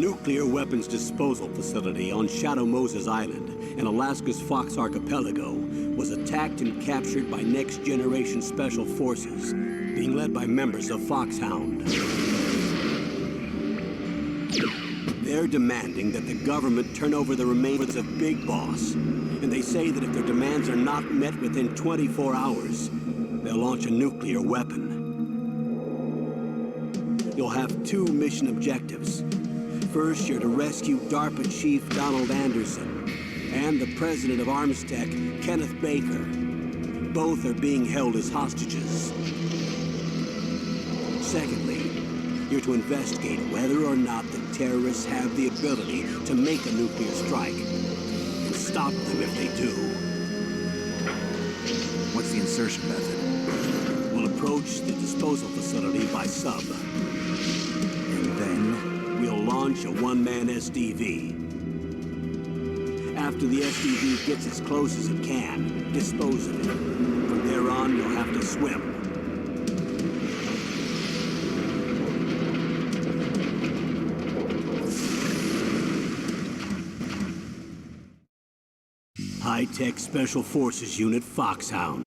nuclear weapons disposal facility on Shadow Moses Island in Alaska's Fox Archipelago was attacked and captured by next-generation special forces, being led by members of Foxhound. They're demanding that the government turn over the remains of Big Boss, and they say that if their demands are not met within 24 hours, they'll launch a nuclear weapon. You'll have two mission objectives. First, you're to rescue DARPA Chief Donald Anderson and the president of Armstech, Kenneth Baker. Both are being held as hostages. Secondly, you're to investigate whether or not the terrorists have the ability to make a nuclear strike and stop them if they do. What's the insertion method? We'll approach the disposal facility by sub. And then? We'll launch a one-man SDV. After the SDV gets as close as it can, dispose of it. From there on, you'll have to swim. High-tech Special Forces Unit Foxhound.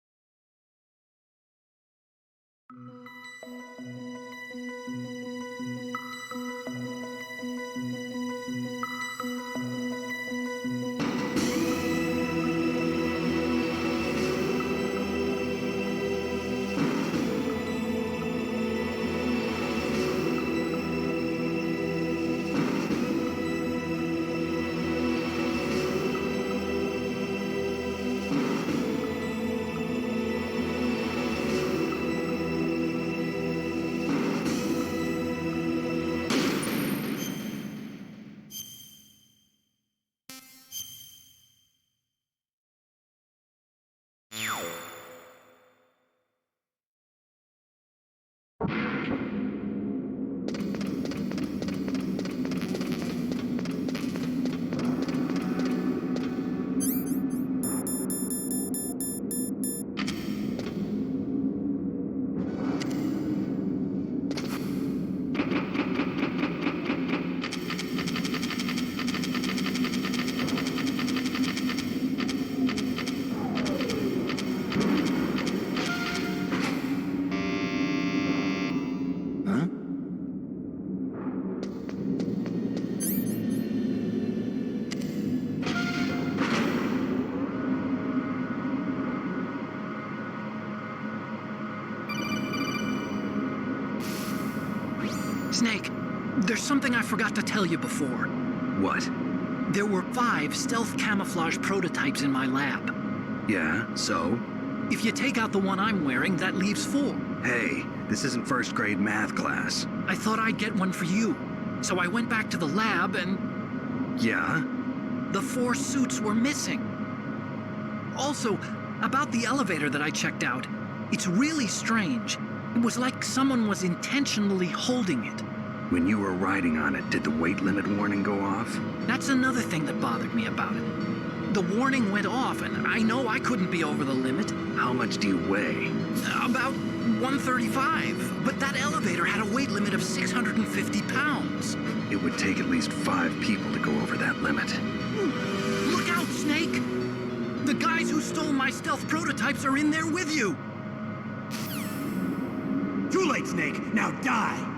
Snake, there's something I forgot to tell you before. What? There were 5 stealth camouflage prototypes in my lab. Yeah, so? If you take out the one I'm wearing, that leaves 4. Hey, this isn't first grade math class. I thought I'd get one for you. So I went back to the lab and... Yeah? The 4 suits were missing. Also, about the elevator that I checked out, it's really strange. It was like someone was intentionally holding it. When you were riding on it, did the weight limit warning go off? That's another thing that bothered me about it. The warning went off, and I know I couldn't be over the limit. How much do you weigh? About 135, but that elevator had a weight limit of 650 pounds. It would take at least 5 people to go over that limit. Look out, Snake! The guys who stole my stealth prototypes are in there with you! Too late, Snake! Now die!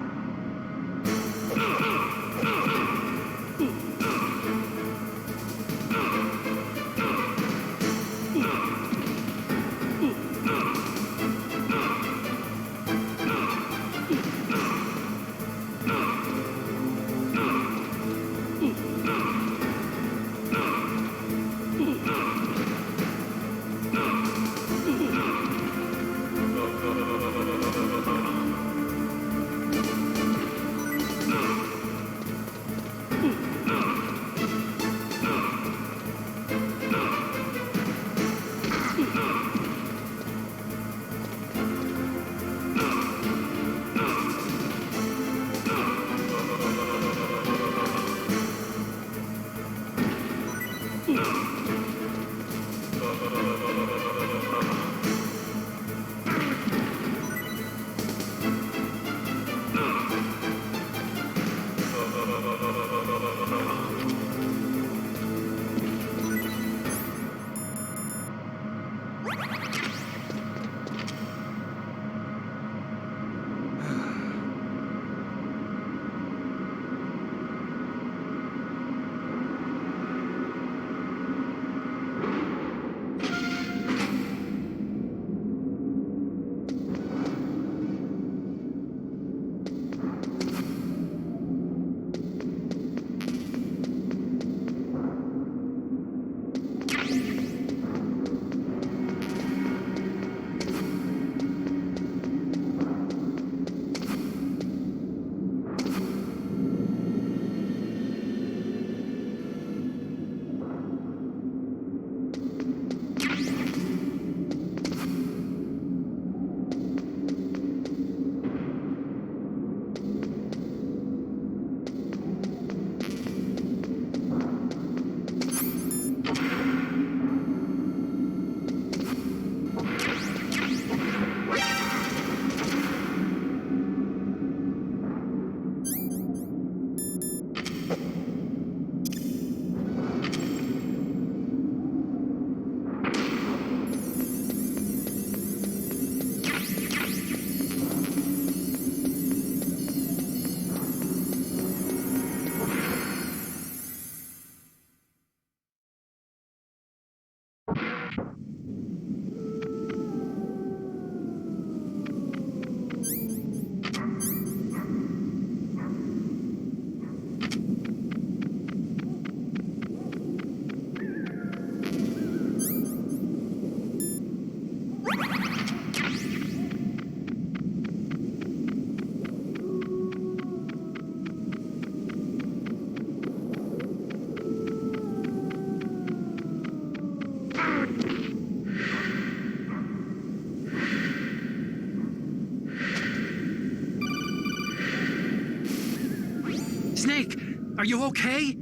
Are you okay?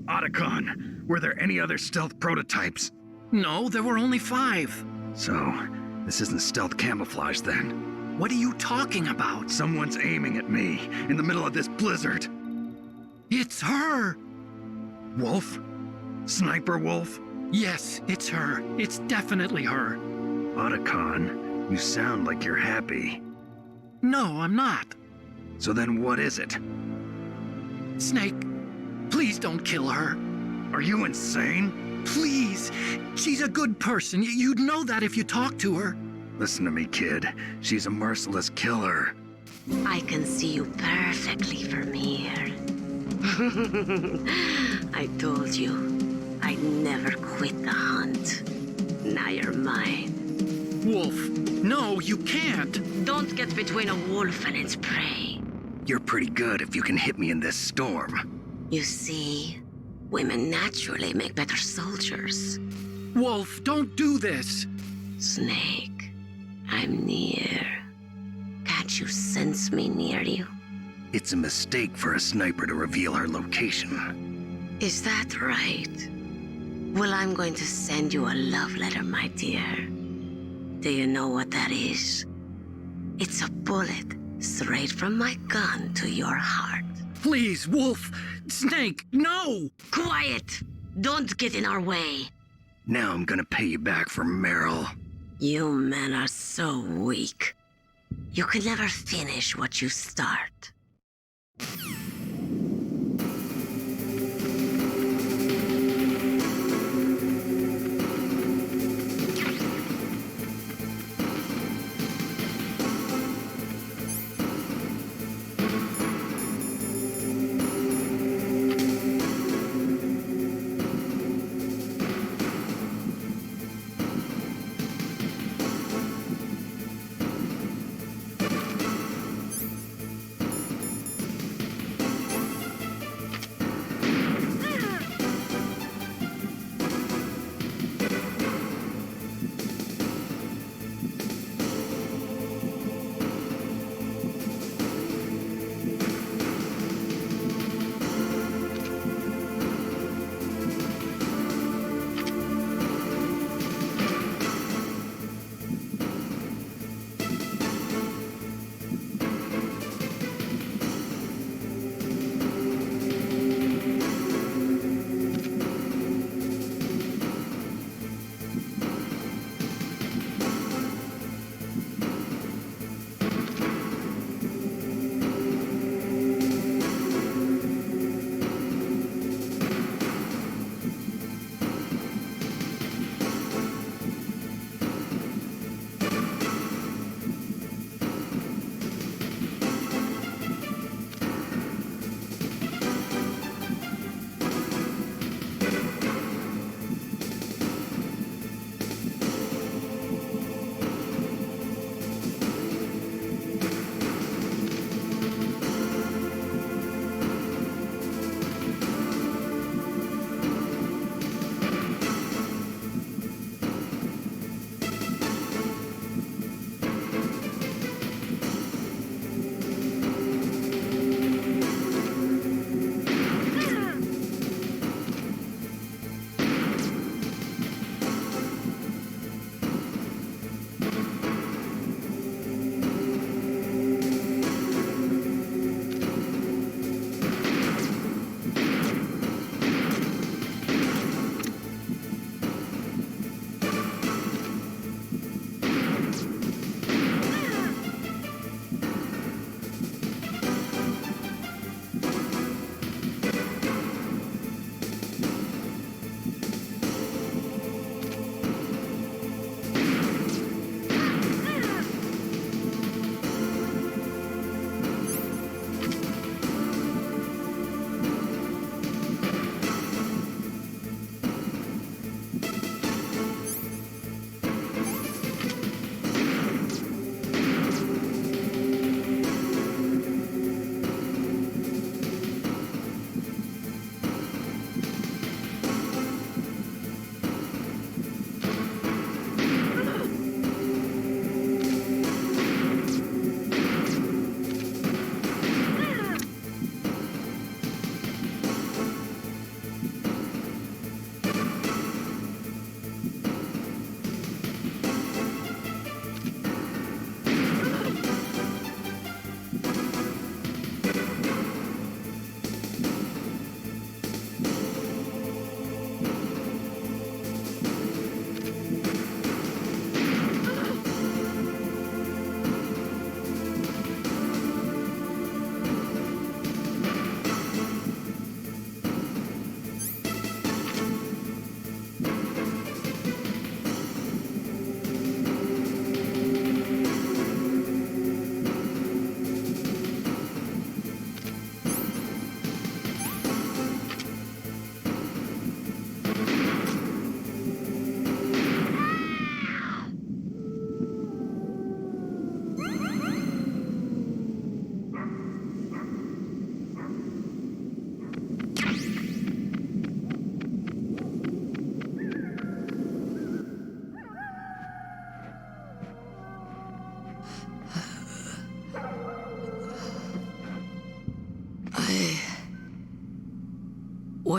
Otacon, were there any other stealth prototypes? No, there were only 5. So, this isn't stealth camouflage then. What are you talking about? Someone's aiming at me in the middle of this blizzard. It's her! Wolf? Sniper Wolf? Yes, it's her. It's definitely her. Otacon, you sound like you're happy. No, I'm not. So then what is it? Snake, please don't kill her. Are you insane? Please! She's a good person. You'd know that if you talked to her. Listen to me, kid. She's a merciless killer. I can see you perfectly from here. I told you, I'd never quit the hunt. Now you're mine. Wolf, no, you can't. Don't get between a wolf and its prey. You're pretty good if you can hit me in this storm. You see, women naturally make better soldiers. Wolf, don't do this. Snake, I'm near. Can't you sense me near you? It's a mistake for a sniper to reveal her location. Is that right? Well, I'm going to send you a love letter, my dear. Do you know what that is? It's a bullet straight from my gun to your heart. Please, Wolf. Snake, no! Quiet! Don't get in our way. Now I'm gonna pay you back for Meryl. You men are so weak. You can never finish what you start.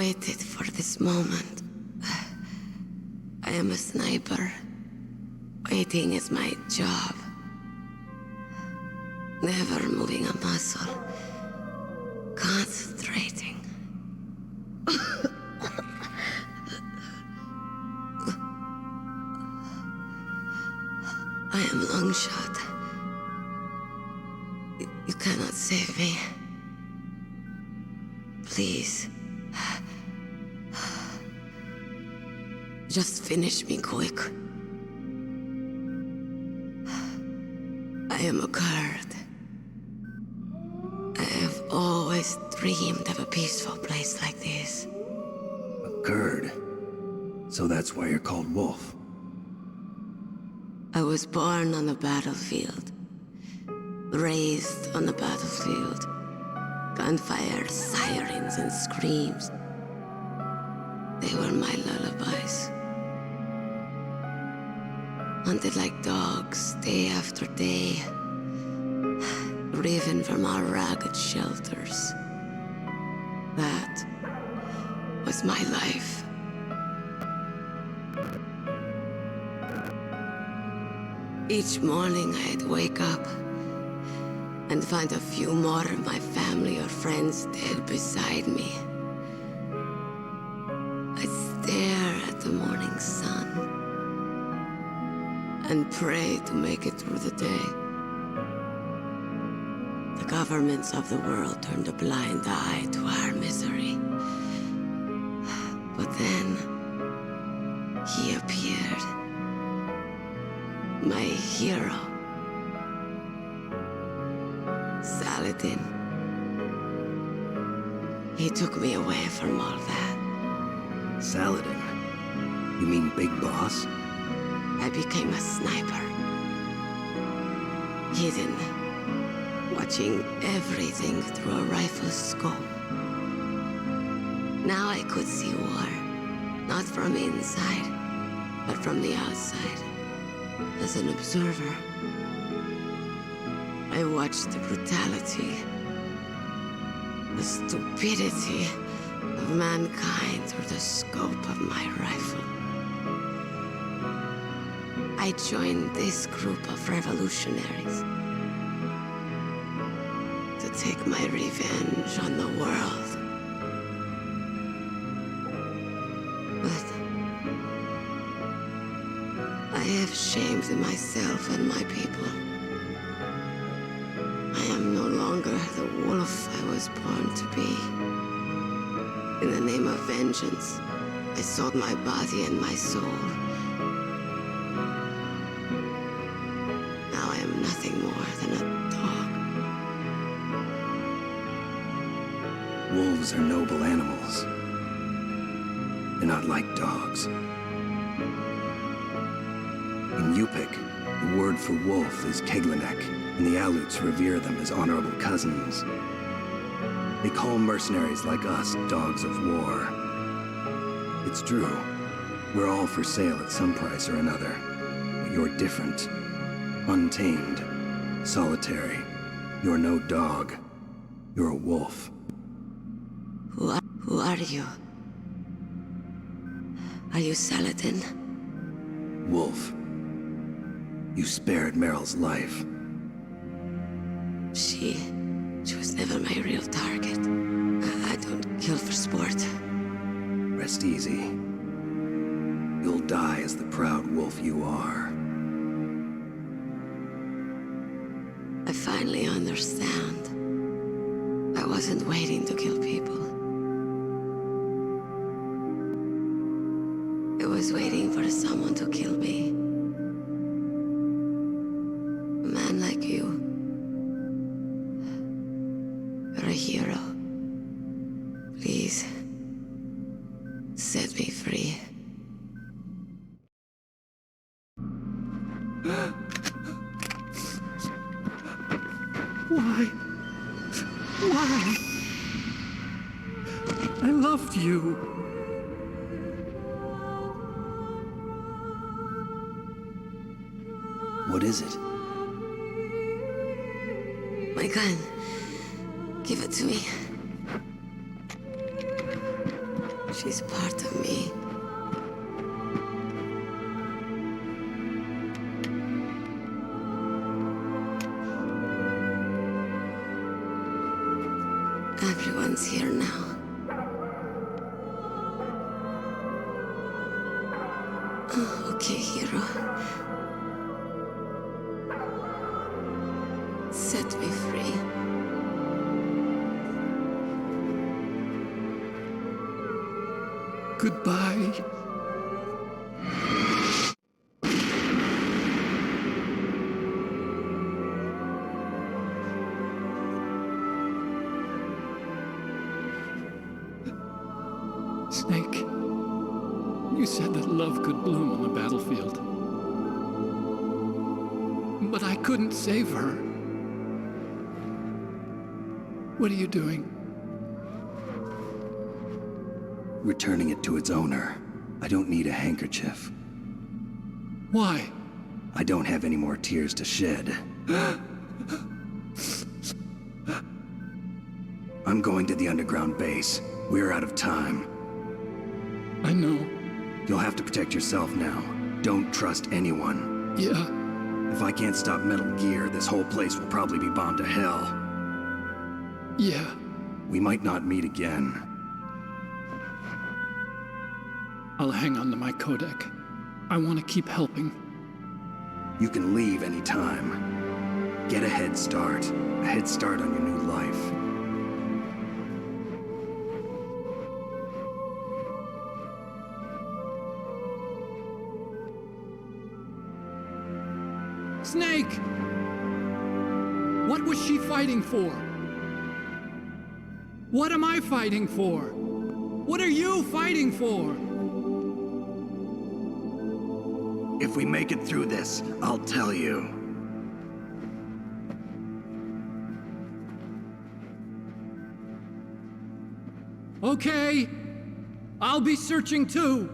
waited for this moment. I am a sniper. Waiting is my job. Never moving a muscle. Concentrating. I am long shot. You cannot save me. Please. Just finish me quick. I am a Kurd. I have always dreamed of a peaceful place like this. A Kurd? So that's why you're called Wolf. I was born on the battlefield. Raised on the battlefield. Gunfire, sirens, and screams. They were my lullabies. Hunted like dogs, day after day. Driven from our ragged shelters. That was my life. Each morning I'd wake up and find a few more of my family or friends dead beside me. I'd stare at the morning sun and pray to make it through the day. The governments of the world turned a blind eye to our misery. But then, he appeared. My hero. Saladin. He took me away from all that. Saladin? You mean Big Boss? I became a sniper. Hidden. Watching everything through a rifle's scope. Now I could see war. Not from inside, but from the outside. As an observer. I watched the brutality, the stupidity of mankind through the scope of my rifle. I joined this group of revolutionaries to take my revenge on the world. But I have shamed myself and my people. I am no longer the wolf I was born to be. In the name of vengeance, I sold my body and my soul. Now I am nothing more than a dog. Wolves are noble animals. They're not like dogs. In Yupik, the word for wolf is Keglanek, and the Aleuts revere them as honorable cousins. They call mercenaries like us dogs of war. It's true. We're all for sale at some price or another. But you're different. Untamed. Solitary. You're no dog. You're a wolf. Who are you? Are you Saladin? Wolf. You spared Meryl's life. She was never my real target. I don't kill for sport. Rest easy. You'll die as the proud wolf you are. I finally understand. I wasn't waiting to kill people. I was waiting for someone to kill me. A man like you. You're a hero. Please, set me free. Why? Why? I loved you. What is it? My gun. Give it to me. She's part of me. Everyone's here now. Oh, okay, hero. Set me free. Goodbye. Snake, you said that love could bloom on the battlefield. But I couldn't save her. What are you doing? Returning it to its owner. I don't need a handkerchief. Why? I don't have any more tears to shed. I'm going to the underground base. We're out of time. I know. You'll have to protect yourself now. Don't trust anyone. Yeah. If I can't stop Metal Gear, this whole place will probably be bombed to hell. Yeah. We might not meet again. I'll hang on to my codec. I want to keep helping. You can leave anytime. Get a head start. A head start on your new life. Snake! What was she fighting for? What am I fighting for? What are you fighting for? If we make it through this, I'll tell you. Okay. I'll be searching too.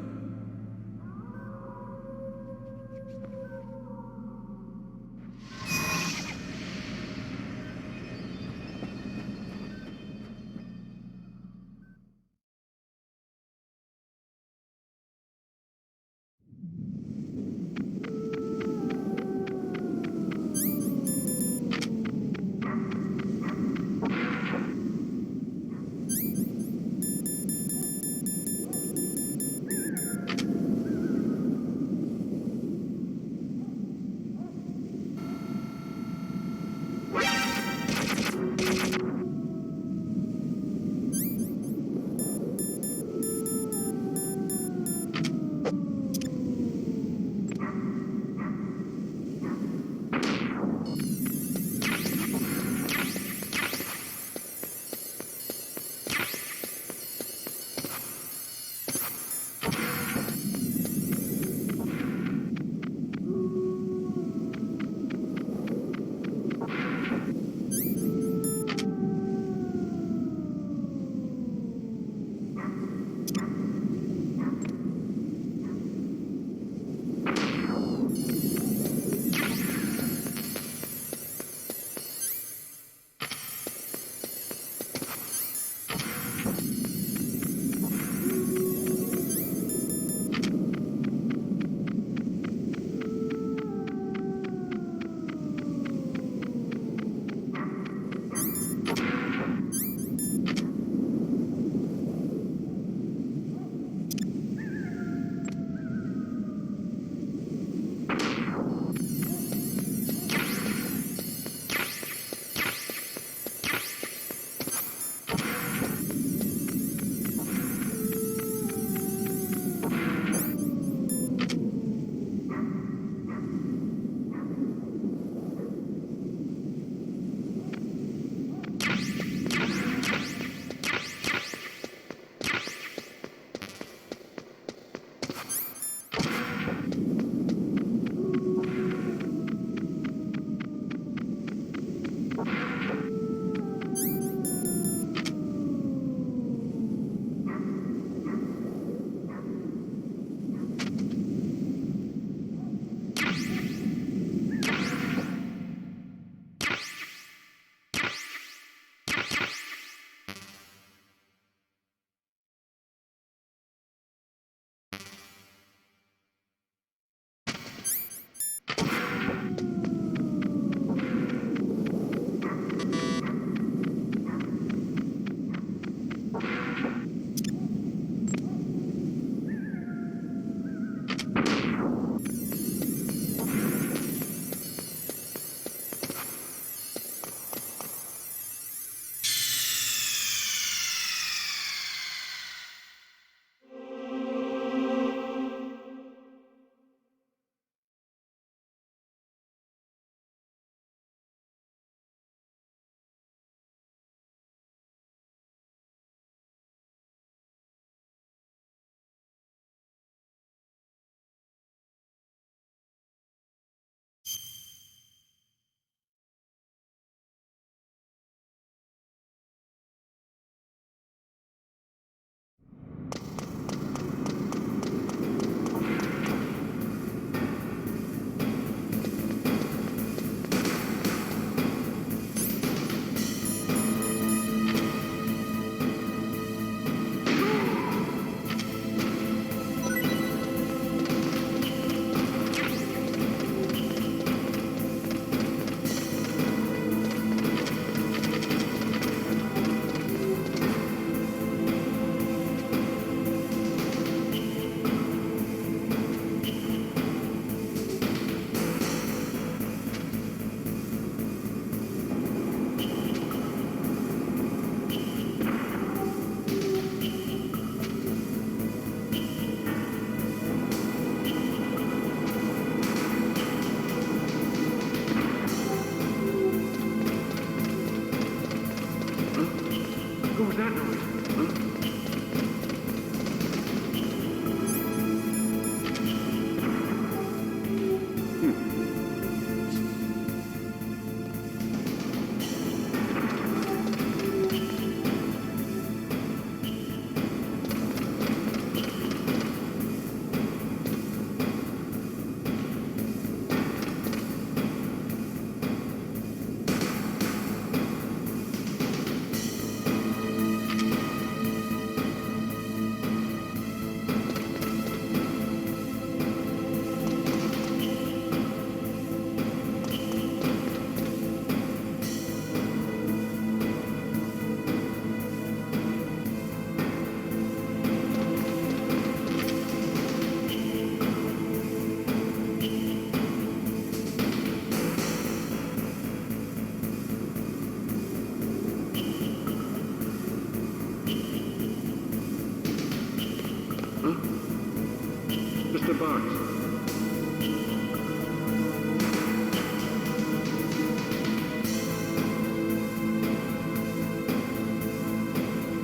bucks.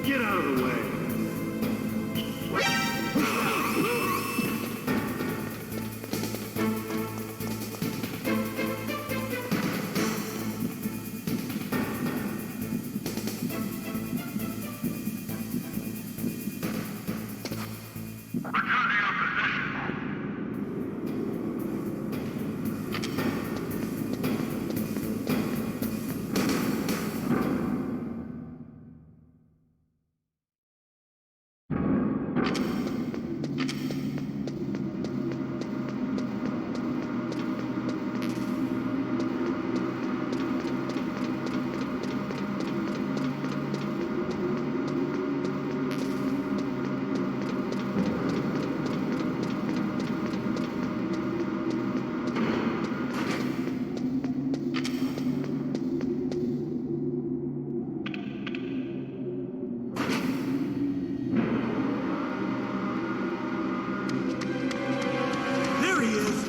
Get out of the way. There he is!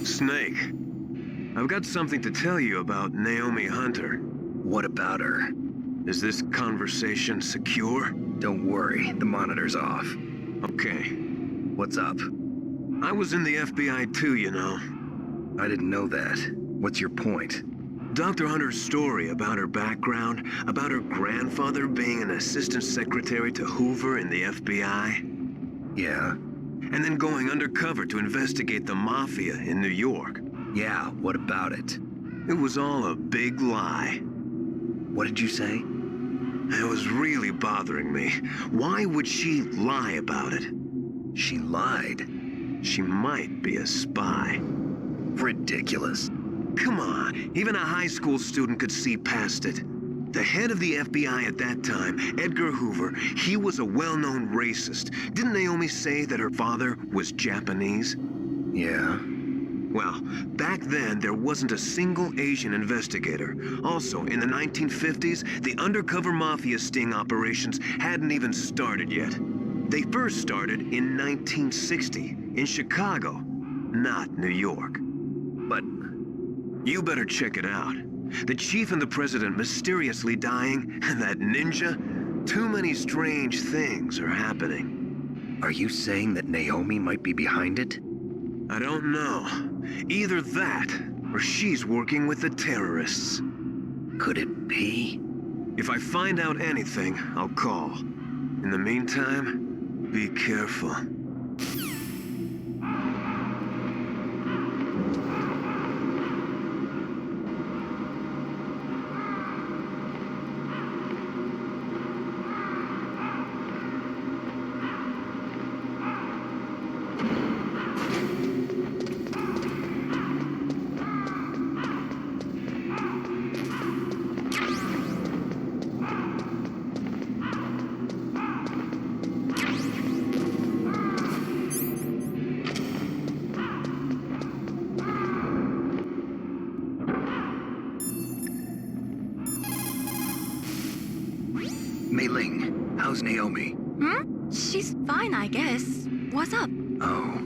Snake, I've got something to tell you about Naomi Hunter. What about her? Is this conversation secure? Don't worry, the monitor's off. Okay. What's up? I was in the FBI too, you know. I didn't know that. What's your point? Dr. Hunter's story about her background, about her grandfather being an assistant secretary to Hoover in the FBI. Yeah? And then going undercover to investigate the mafia in New York. Yeah, what about it? It was all a big lie. What did you say? It was really bothering me. Why would she lie about it? She lied. She might be a spy. Ridiculous. Come on, even a high school student could see past it. The head of the FBI at that time, Edgar Hoover, he was a well-known racist. Didn't Naomi say that her father was Japanese? Yeah. Well, back then, there wasn't a single Asian investigator. Also, in the 1950s, the undercover mafia sting operations hadn't even started yet. They first started in 1960, in Chicago, not New York. But you better check it out. The chief and the president mysteriously dying, and that ninja? Too many strange things are happening. are you saying that Naomi might be behind it? I don't know. Either that, or she's working with the terrorists. Could it be? If I find out anything, I'll call. In the meantime, Be careful. Mei Ling, how's Naomi? She's fine, I guess. What's up? Oh.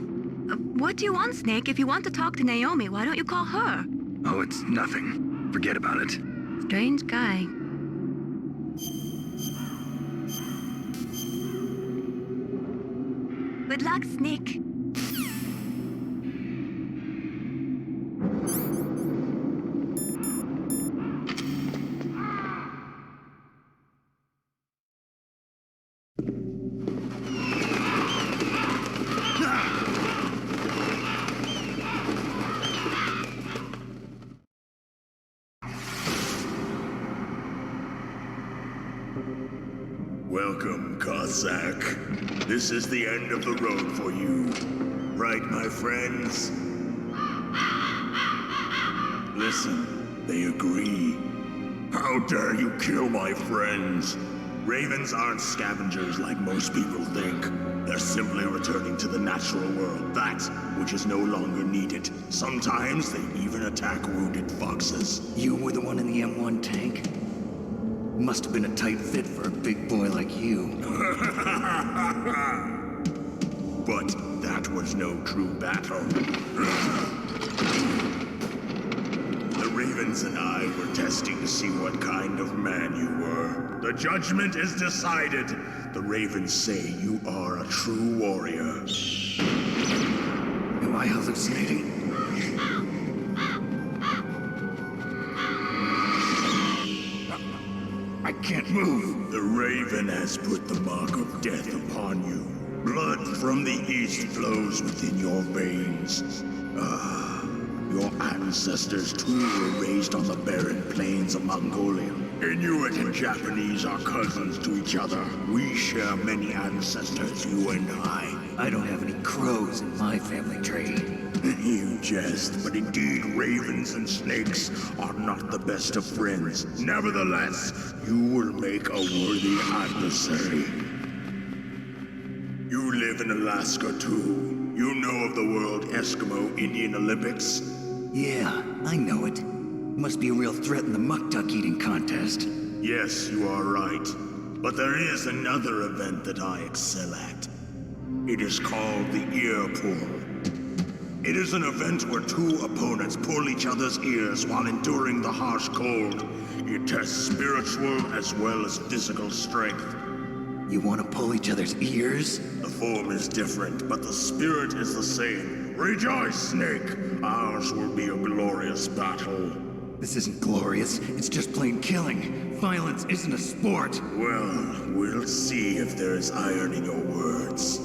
What do you want, Snake? If you want to talk to Naomi, why don't you call her? Oh, it's nothing. Forget about it. Strange guy. Good luck, Snake. Welcome, Cossack. This is the end of the road for you. Right, my friends? Listen, they agree. How dare you kill my friends? Ravens aren't scavengers like most people think. They're simply returning to the natural world, that which is no longer needed. Sometimes they even attack wounded foxes. You were the one in the M1 tank? Must have been a tight fit for a big boy like you. But that was no true battle. The Ravens and I were testing to see what kind of man you were. The judgment is decided. The Ravens say you are a true warrior. Am I hallucinating? I can't move. The Raven has put the mark of death upon you. Blood from the east flows within your veins. Your ancestors too were raised on the barren plains of Mongolia. Inuit and Japanese are cousins to each other. We share many ancestors, you and I. I don't have any crows in my family tree. You jest, but indeed ravens and snakes are not the best of friends. Nevertheless, you will make a worthy adversary. You live in Alaska too. You know of the World Eskimo Indian Olympics? Yeah, I know it. Must be a real threat in the muck duck eating contest. Yes, you are right. But there is another event that I excel at. It is called the ear pull. It is an event where two opponents pull each other's ears while enduring the harsh cold. It tests spiritual as well as physical strength. You want to pull each other's ears? The form is different, but the spirit is the same. Rejoice, Snake! Ours will be a glorious battle. This isn't glorious, it's just plain killing. Violence isn't a sport. Well, we'll see if there is iron in your words.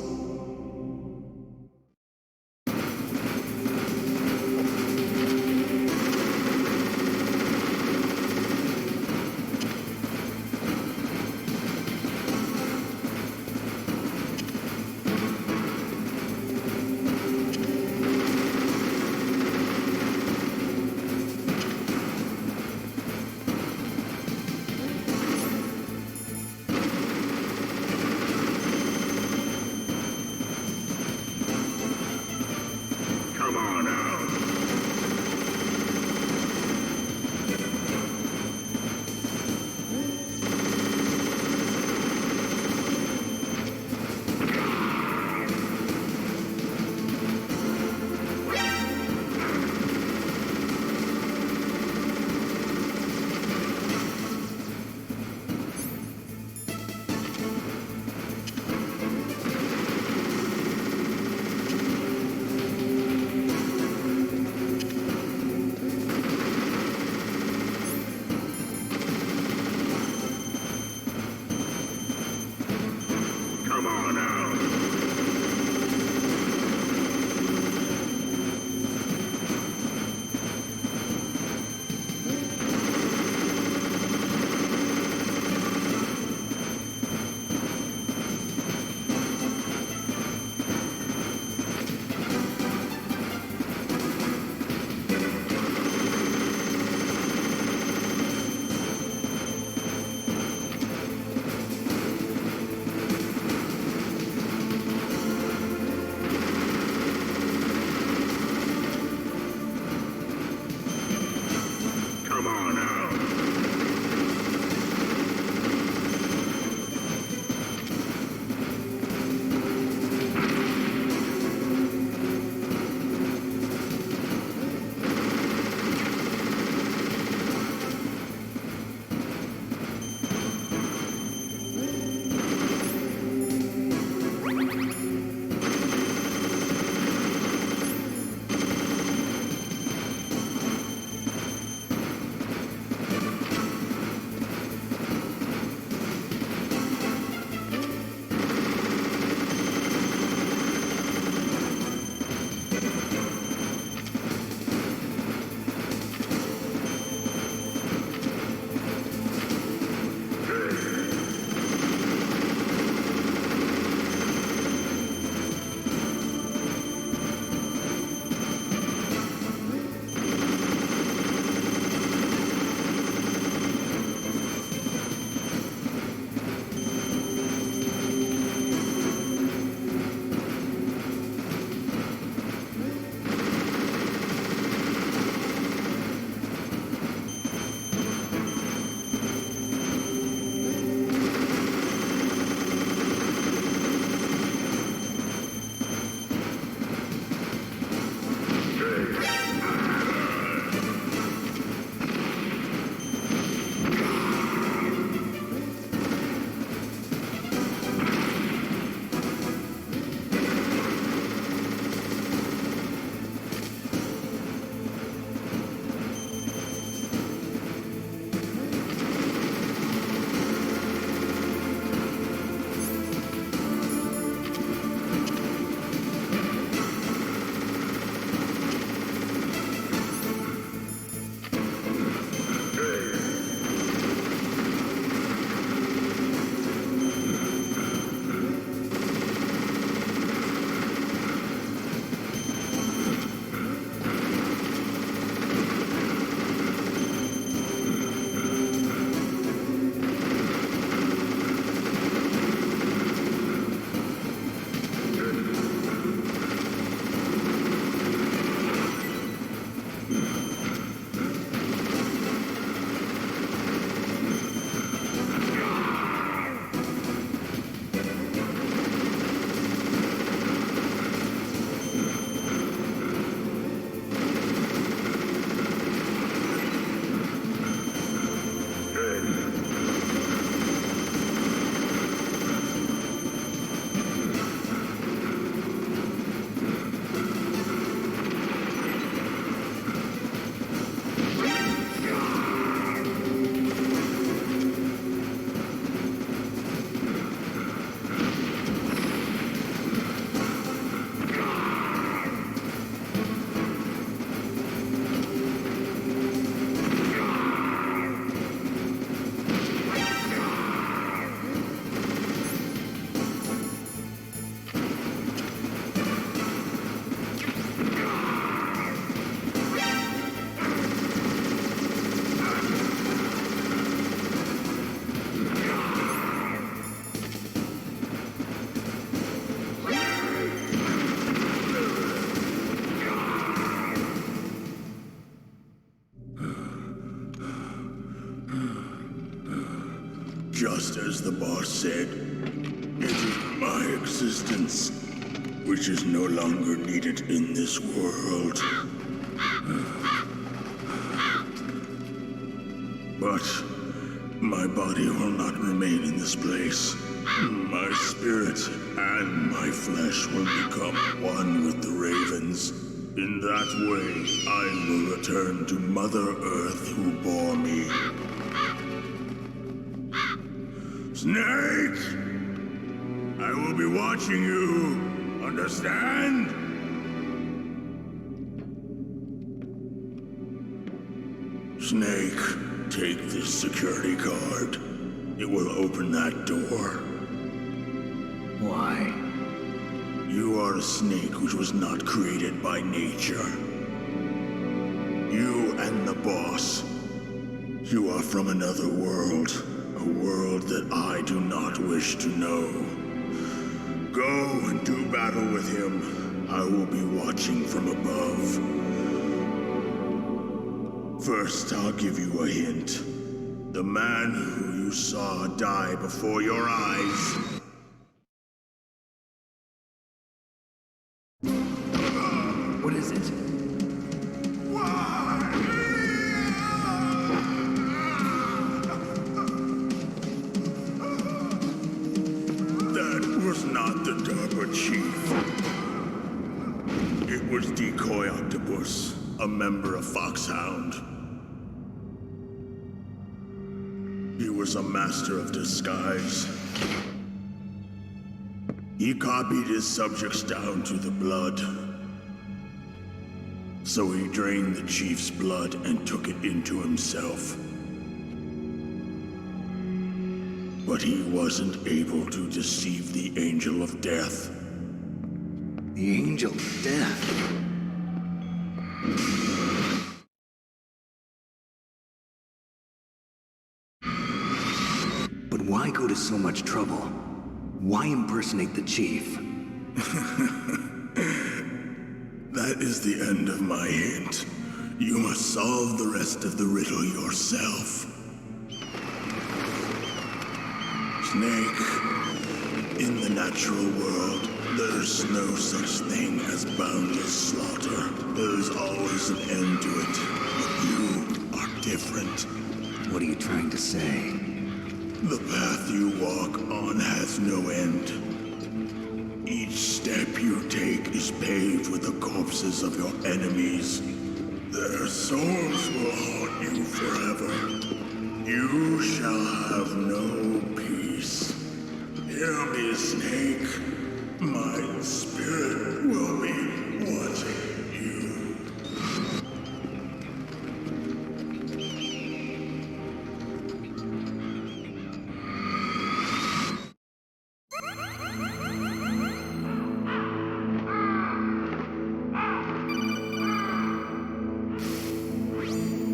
just as the boss said. It is my existence, which is no longer needed in this world. But my body will not remain in this place. My spirit and my flesh will become one with the ravens. In that way, I will return to Mother Earth who bore me. Snake! I will be watching you. Understand? Snake, take this security card. It will open that door. Why? You are a snake which was not created by nature. You and the boss. You are from another world. A world that I do not wish to know. Go and do battle with him. I will be watching from above. First, I'll give you a hint. The man who you saw die before your eyes. What is it? That was not the DARPA chief. It was Decoy Octopus, a member of Foxhound. He was a master of disguise. He copied his subjects down to the blood. So he drained the chief's blood and took it into himself. But he wasn't able to deceive the Angel of Death. The Angel of Death. But why go to so much trouble? Why impersonate the chief? That is the end of my hint. You must solve the rest of the riddle yourself. Snake, in the natural world, there's no such thing as boundless slaughter. There's always an end to it, but you are different. What are you trying to say? The path you walk on has no end. Each step you take is paved with the corpses of your enemies. Their souls will haunt you forever. You shall have no peace. Hear me, Snake. My spirit will be watching you.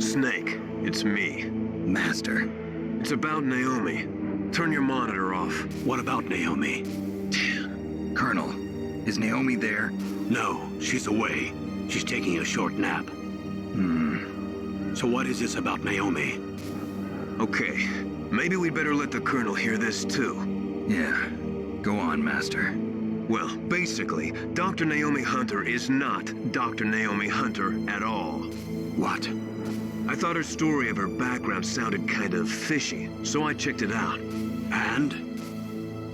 Snake, it's me. Master. It's about Naomi. Turn your monitor off. What about Naomi? Colonel, is Naomi there? No, she's away. She's taking a short nap. So what is this about Naomi? Okay, maybe we'd better let the Colonel hear this too. Yeah. Go on, Master. Well, basically, Dr. Naomi Hunter is not Dr. Naomi Hunter at all. What? I thought her story of her background sounded kind of fishy, so I checked it out. And?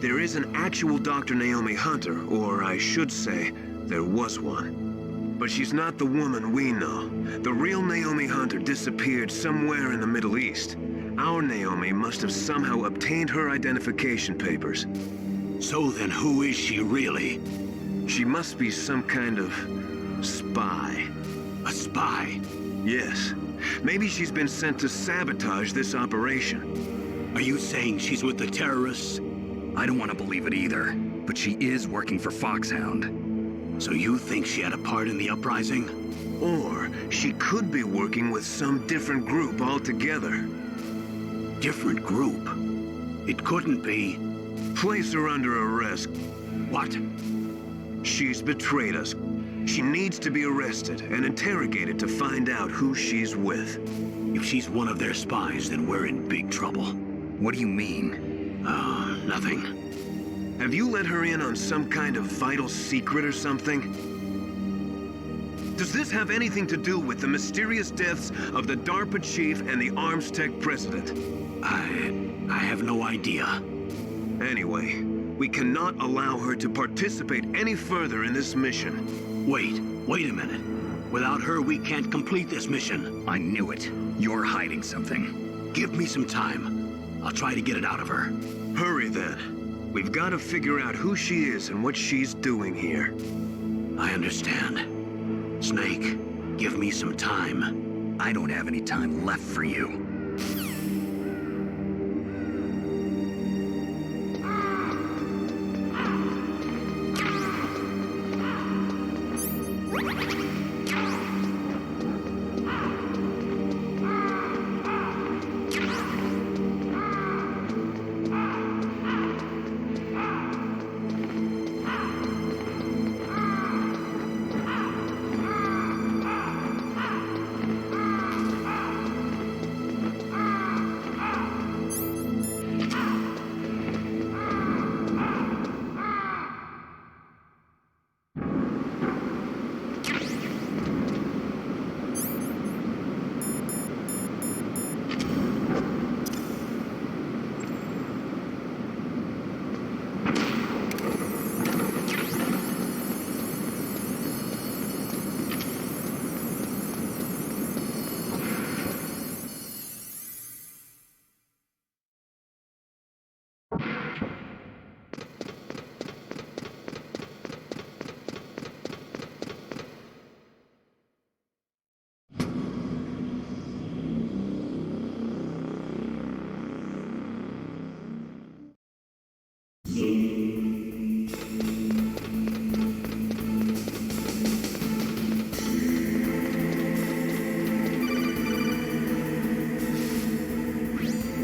There is an actual Dr. Naomi Hunter, or I should say, there was one. But she's not the woman we know. The real Naomi Hunter disappeared somewhere in the Middle East. Our Naomi must have somehow obtained her identification papers. So then who is she really? She must be some kind of spy. A spy? Yes. Maybe she's been sent to sabotage this operation. Are you saying she's with the terrorists? I don't want to believe it either, but she is working for Foxhound. So you think she had a part in the uprising? Or she could be working with some different group altogether. Different group? It couldn't be. Place her under arrest. What? She's betrayed us. She needs to be arrested and interrogated to find out who she's with. If she's one of their spies, then we're in big trouble. What do you mean? Nothing. Have you let her in on some kind of vital secret or something? Does this have anything to do with the mysterious deaths of the DARPA chief and the ArmsTech president? I have no idea. Anyway, we cannot allow her to participate any further in this mission. Wait a minute. Without her, we can't complete this mission. I knew it. You're hiding something. Give me some time. I'll try to get it out of her. Hurry then. We've got to figure out who she is and what she's doing here. I understand. Snake, give me some time. I don't have any time left for you.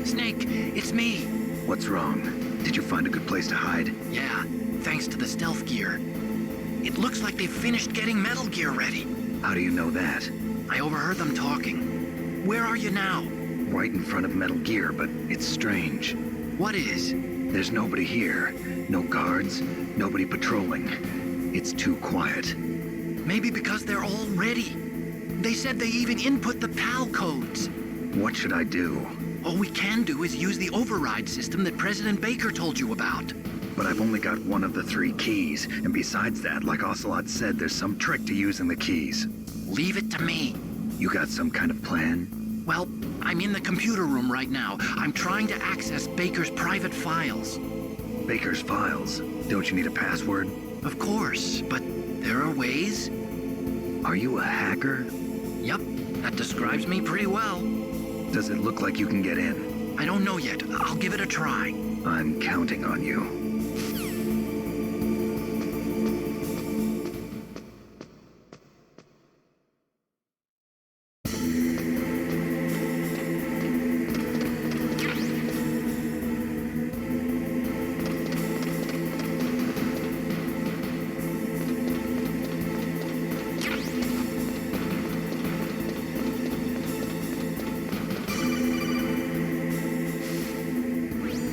Snake, it's me. What's wrong? Did you find a good place to hide? Yeah, thanks to the stealth gear. It looks like they've finished getting Metal Gear ready. How do you know that? I overheard them talking. Where are you now? Right in front of Metal Gear, but it's strange. What is? There's nobody here. No guards, nobody patrolling. It's too quiet. Maybe because they're all ready. They said they even input the PAL codes. What should I do? All we can do is use the override system that President Baker told you about. But I've only got one of the 3 keys, and besides that, like Ocelot said, there's some trick to using the keys. Leave it to me. You got some kind of plan? Well, I'm in the computer room right now. I'm trying to access Baker's private files. Baker's files? Don't you need a password? Of course, but there are ways. Are you a hacker? Yup, that describes me pretty well. Does it look like you can get in? I don't know yet. I'll give it a try. I'm counting on you.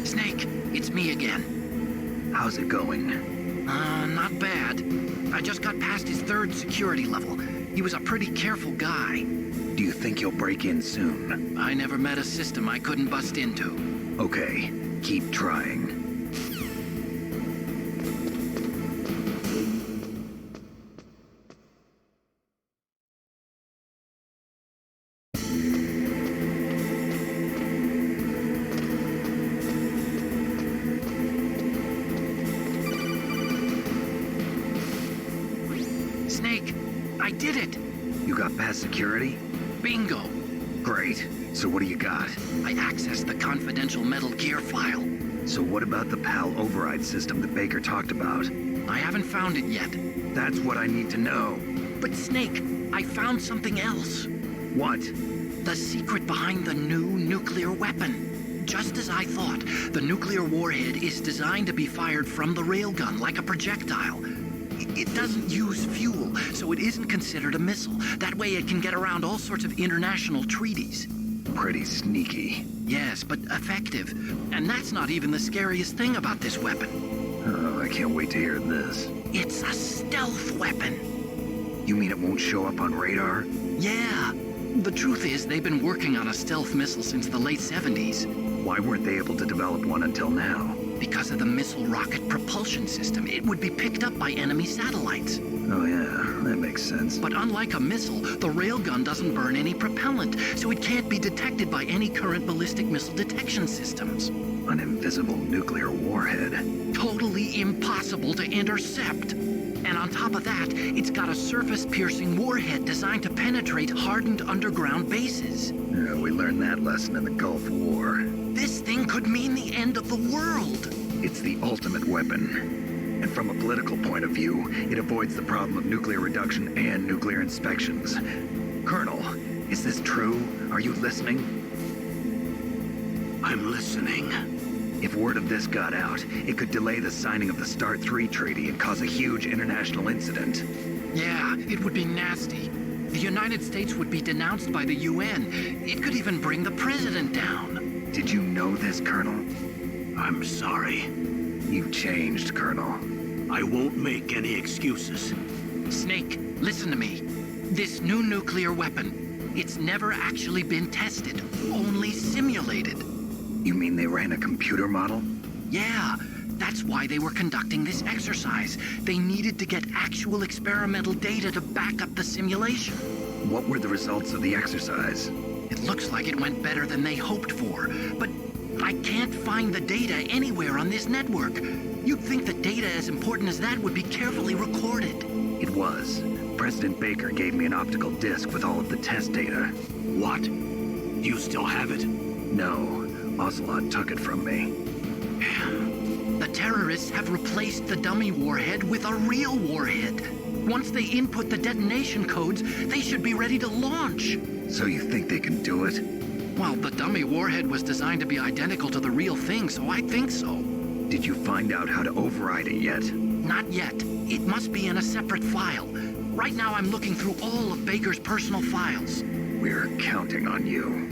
Snake, it's me again. How's it going? Not bad. I just got past his 3rd security level. He was a pretty careful guy. Do you think you'll break in soon? I never met a system I couldn't bust into. Okay, keep trying. Snake, I did it! You got past security? Bingo! Great. So what do you got? I accessed the confidential Metal Gear file. So what about the PAL override system that Baker talked about? I haven't found it yet. That's what I need to know. But Snake, I found something else. What? The secret behind the new nuclear weapon. Just as I thought, the nuclear warhead is designed to be fired from the railgun like a projectile. It doesn't use fuel, so it isn't considered a missile. That way it can get around all sorts of international treaties. Pretty sneaky. Yes, but effective. And that's not even the scariest thing about this weapon. Oh, I can't wait to hear this. It's a stealth weapon. You mean it won't show up on radar? Yeah. The truth is, they've been working on a stealth missile since the late 70s. Why weren't they able to develop one until now? Because of the missile rocket propulsion system, it would be picked up by enemy satellites. Oh yeah, that makes sense. But unlike a missile, the railgun doesn't burn any propellant, so it can't be detected by any current ballistic missile detection systems. An invisible nuclear warhead. Totally impossible to intercept. And on top of that, it's got a surface-piercing warhead designed to penetrate hardened underground bases. Yeah, we learned that lesson in the Gulf War. This thing could mean the end of the world. It's the ultimate weapon. And from a political point of view, it avoids the problem of nuclear reduction and nuclear inspections. Colonel, is this true? Are you listening? I'm listening. If word of this got out, it could delay the signing of the START 3 treaty and cause a huge international incident. Yeah, it would be nasty. The United States would be denounced by the UN. It could even bring the president down. Did you know this, Colonel? I'm sorry. You've changed, Colonel. I won't make any excuses. Snake, listen to me. This new nuclear weapon, it's never actually been tested, only simulated. You mean they ran a computer model? Yeah, that's why they were conducting this exercise. They needed to get actual experimental data to back up the simulation. What were the results of the exercise? It looks like it went better than they hoped for, but I can't find the data anywhere on this network. You'd think that data as important as that would be carefully recorded. It was. President Baker gave me an optical disc with all of the test data. What? You still have it? No. Ocelot took it from me. The terrorists have replaced the dummy warhead with a real warhead. Once they input the detonation codes, they should be ready to launch. So you think they can do it? Well, the dummy warhead was designed to be identical to the real thing, so I think so. Did you find out how to override it yet? Not yet. It must be in a separate file. Right now I'm looking through all of Baker's personal files. We're counting on you.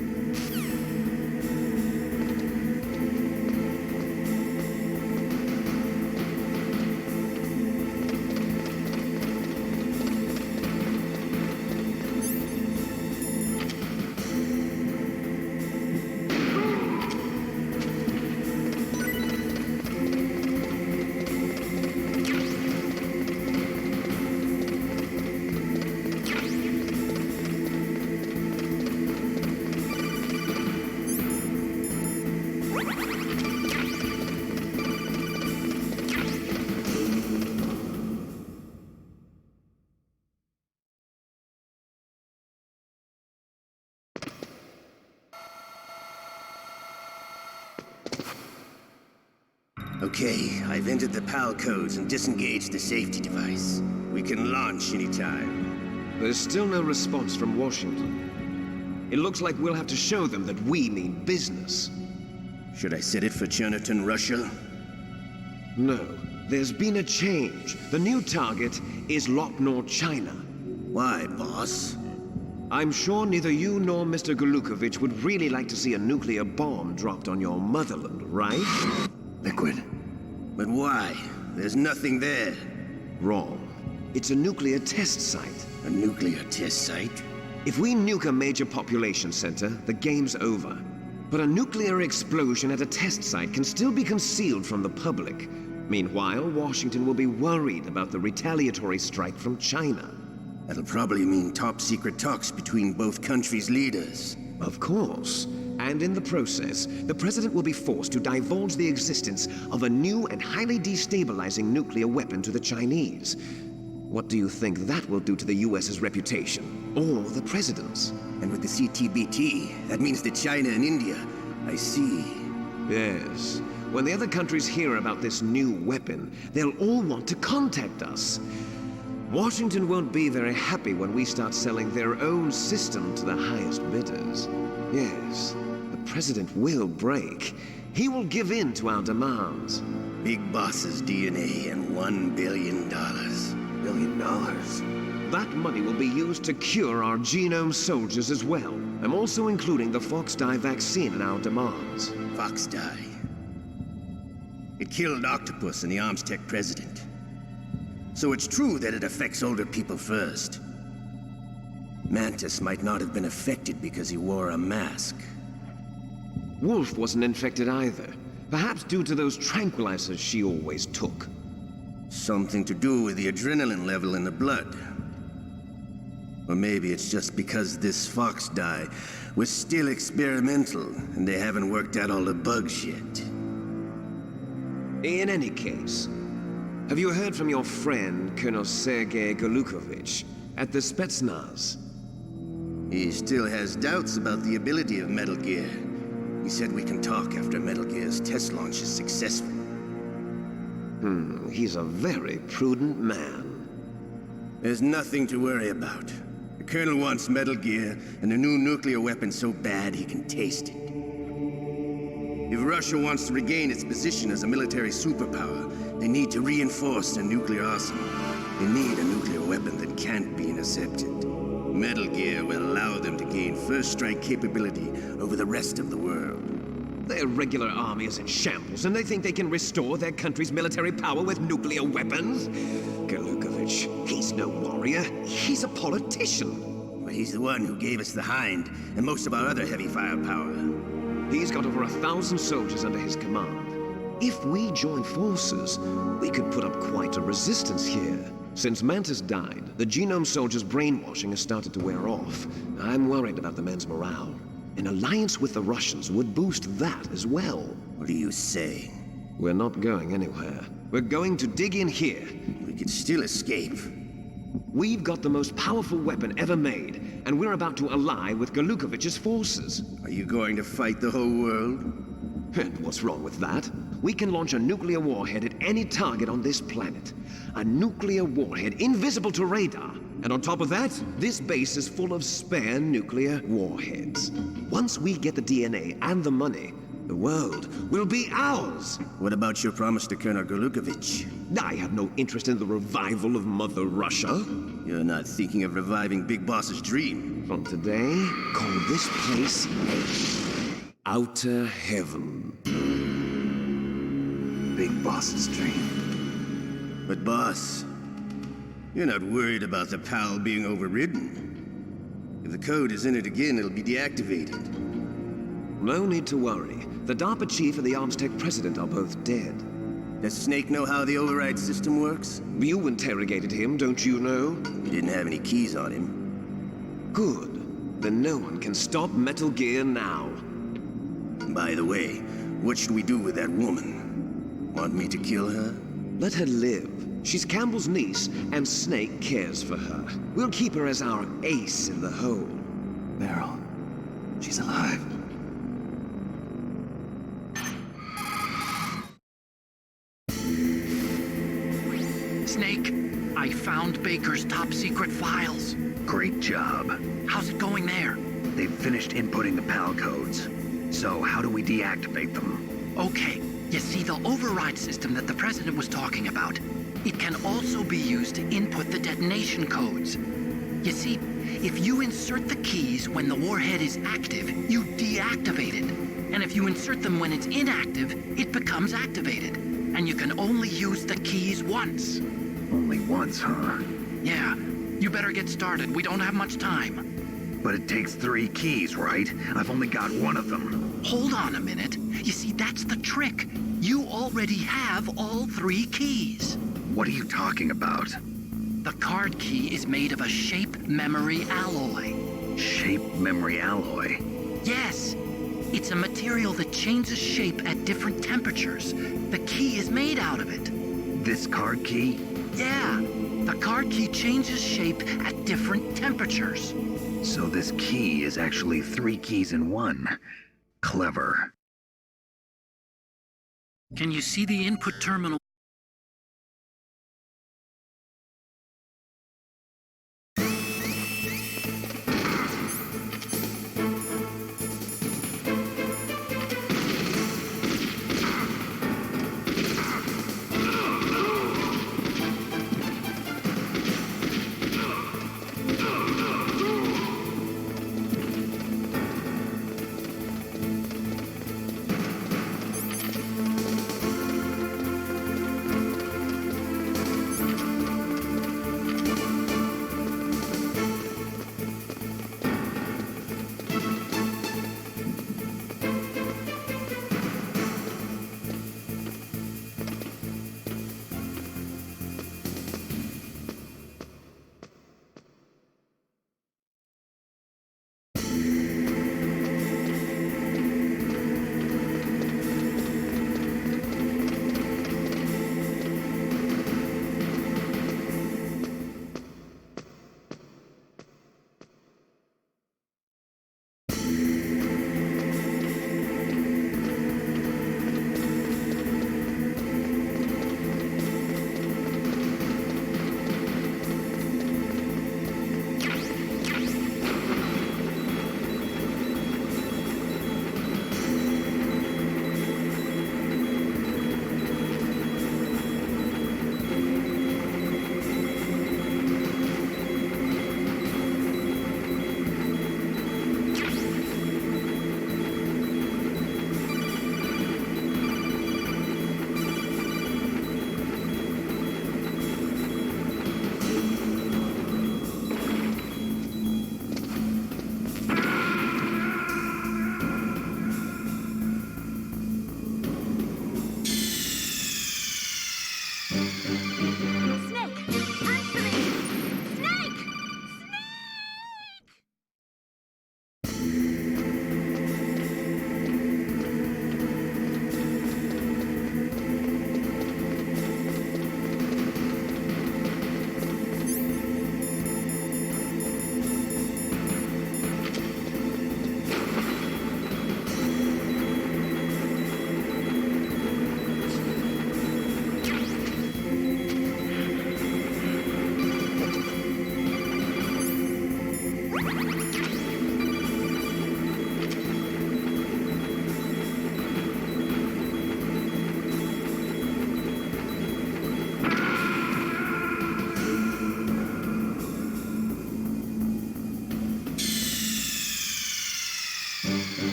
Okay, I've entered the PAL codes and disengaged the safety device. We can launch anytime. There's still no response from Washington. It looks like we'll have to show them that we mean business. Should I set it for Cherniton, Russia? No, there's been a change. The new target is Lopnor, China. Why, boss? I'm sure neither you nor Mr. Golukovich would really like to see a nuclear bomb dropped on your motherland, right? Liquid. But why? There's nothing there. Wrong. It's a nuclear test site. A nuclear test site? If we nuke a major population center, the game's over. But a nuclear explosion at a test site can still be concealed from the public. Meanwhile, Washington will be worried about the retaliatory strike from China. That'll probably mean top-secret talks between both countries' leaders. Of course. And in the process, the president will be forced to divulge the existence of a new and highly destabilizing nuclear weapon to the Chinese. What do you think that will do to the US's reputation? Or the president's? And with the CTBT, that means that China and India. I see. Yes. When the other countries hear about this new weapon, they'll all want to contact us. Washington won't be very happy when we start selling their own system to the highest bidders. Yes, the president will break. He will give in to our demands. Big boss's DNA and $1 billion. $1 billion? That money will be used to cure our genome soldiers as well. I'm also including the Fox dye vaccine in our demands. Fox dye. It killed Octopus and the Armstech president. So it's true that it affects older people first. Mantis might not have been affected because he wore a mask. Wolf wasn't infected either. Perhaps due to those tranquilizers she always took. Something to do with the adrenaline level in the blood. Or maybe it's just because this Fox dye was still experimental and they haven't worked out all the bugs yet. In any case, have you heard from your friend, Colonel Sergei Golukovich, at the Spetsnaz? He still has doubts about the ability of Metal Gear. He said we can talk after Metal Gear's test launch is successful. He's a very prudent man. There's nothing to worry about. The Colonel wants Metal Gear and a new nuclear weapon so bad he can taste it. If Russia wants to regain its position as a military superpower, they need to reinforce their nuclear arsenal. They need a nuclear weapon that can't be intercepted. Metal Gear will allow them to gain first strike capability over the rest of the world. Their regular army is in shambles, and they think they can restore their country's military power with nuclear weapons? Golukovich, he's no warrior. He's a politician. But he's the one who gave us the Hind and most of our other heavy firepower. He's got over 1,000 soldiers under his command. If we join forces, we could put up quite a resistance here. Since Mantis died, the genome soldiers' brainwashing has started to wear off. I'm worried about the men's morale. An alliance with the Russians would boost that as well. What are you saying? We're not going anywhere. We're going to dig in here. We could still escape. We've got the most powerful weapon ever made, and we're about to ally with Golukovich's forces. Are you going to fight the whole world? And what's wrong with that? We can launch a nuclear warhead at any target on this planet. A nuclear warhead invisible to radar. And on top of that, this base is full of spare nuclear warheads. Once we get the DNA and the money, the world will be ours. What about your promise to Colonel Golukovich? I have no interest in the revival of Mother Russia. You're not thinking of reviving Big Boss's dream. From today, call this place Outer Heaven. Big Boss's dream. But boss, you're not worried about the PAL being overridden. If the code is in it again, it'll be deactivated. No need to worry. The DARPA chief and the Armstech president are both dead. Does Snake know how the override system works? You interrogated him, don't you know? He didn't have any keys on him. Good. Then no one can stop Metal Gear now. By the way, what should we do with that woman? Want me to kill her? Let her live. She's Campbell's niece, and Snake cares for her. We'll keep her as our ace in the hole. Meryl, she's alive. Snake, I found Baker's top-secret files. Great job. How's it going there? They've finished inputting the PAL codes. So how do we deactivate them? Okay, you see the override system that the president was talking about. It can also be used to input the detonation codes. You see, if you insert the keys when the warhead is active, you deactivate it. And if you insert them when it's inactive, it becomes activated. And you can only use the keys once. Only once, huh? Yeah, you better get started. We don't have much time. But it takes 3 keys, right? I've only got 1 of them. Hold on a minute. You see, that's the trick. You already have all 3 keys. What are you talking about? The card key is made of a shape memory alloy. Shape memory alloy? Yes. It's a material that changes shape at different temperatures. The key is made out of it. This card key? Yeah. The card key changes shape at different temperatures. So this key is actually 3 keys in 1. Clever. Can you see the input terminal?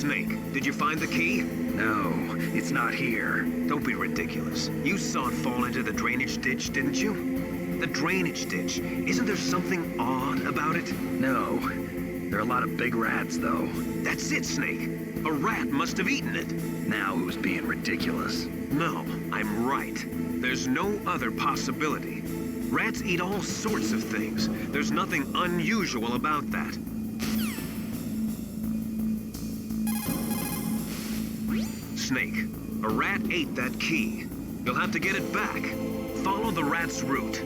Snake, did you find the key? No, it's not here. Don't be ridiculous. You saw it fall into the drainage ditch, didn't you? The drainage ditch. Isn't there something odd about it? No. There are a lot of big rats, though. That's it, Snake. A rat must have eaten it. Now who's being ridiculous? No, I'm right. There's no other possibility. Rats eat all sorts of things. There's nothing unusual about that. Snake, a rat ate that key. You'll have to get it back. Follow the rat's route.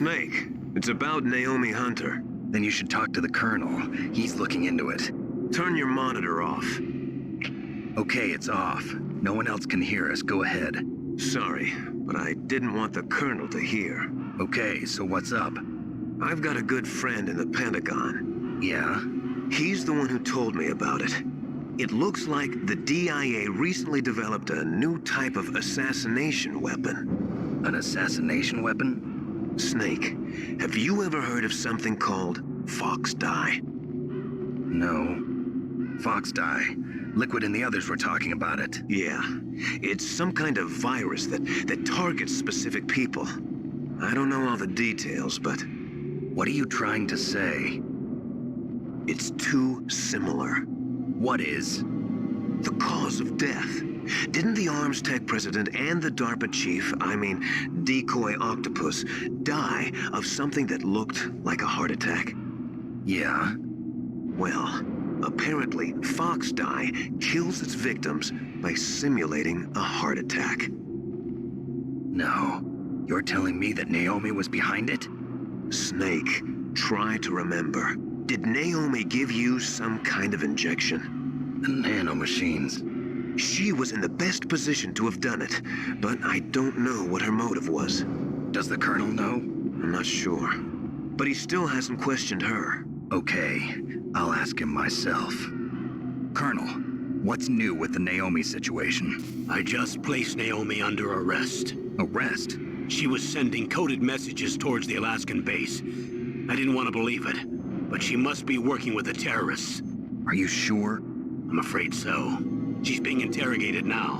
Snake, it's about Naomi Hunter. Then you should talk to the Colonel. He's looking into it. Turn your monitor off. Okay, it's off. No one else can hear us. Go ahead. Sorry, but I didn't want the Colonel to hear. Okay, so what's up? I've got a good friend in the Pentagon. Yeah? He's the one who told me about it. It looks like the DIA recently developed a new type of assassination weapon. An assassination weapon? Snake, have you ever heard of something called Fox Dye? No. Fox dye. Liquid and the others were talking about it. Yeah. It's some kind of virus that targets specific people. I don't know all the details, but... What are you trying to say? It's too similar. What is? The cause of death. Didn't the Arms Tech president and the DARPA chief, Decoy Octopus, die of something that looked like a heart attack? Yeah? Well, apparently Fox Dye kills its victims by simulating a heart attack. No. You're telling me that Naomi was behind it? Snake, try to remember. Did Naomi give you some kind of injection? The nanomachines. She was in the best position to have done it, but I don't know what her motive was. Does the Colonel know? I'm not sure. But he still hasn't questioned her. Okay, I'll ask him myself. Colonel, what's new with the Naomi situation? I just placed Naomi under arrest. Arrest? She was sending coded messages towards the Alaskan base. I didn't want to believe it, but she must be working with the terrorists. Are you sure? I'm afraid so. She's being interrogated now.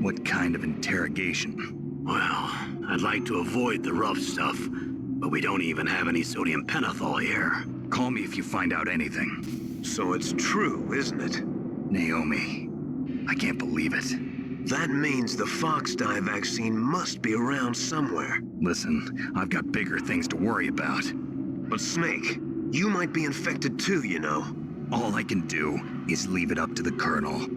What kind of interrogation? Well, I'd like to avoid the rough stuff, but we don't even have any sodium pentothal here. Call me if you find out anything. So it's true, isn't it? Naomi, I can't believe it. That means the Fox Dye vaccine must be around somewhere. Listen, I've got bigger things to worry about. But Snake, you might be infected too, you know. All I can do is leave it up to the Colonel.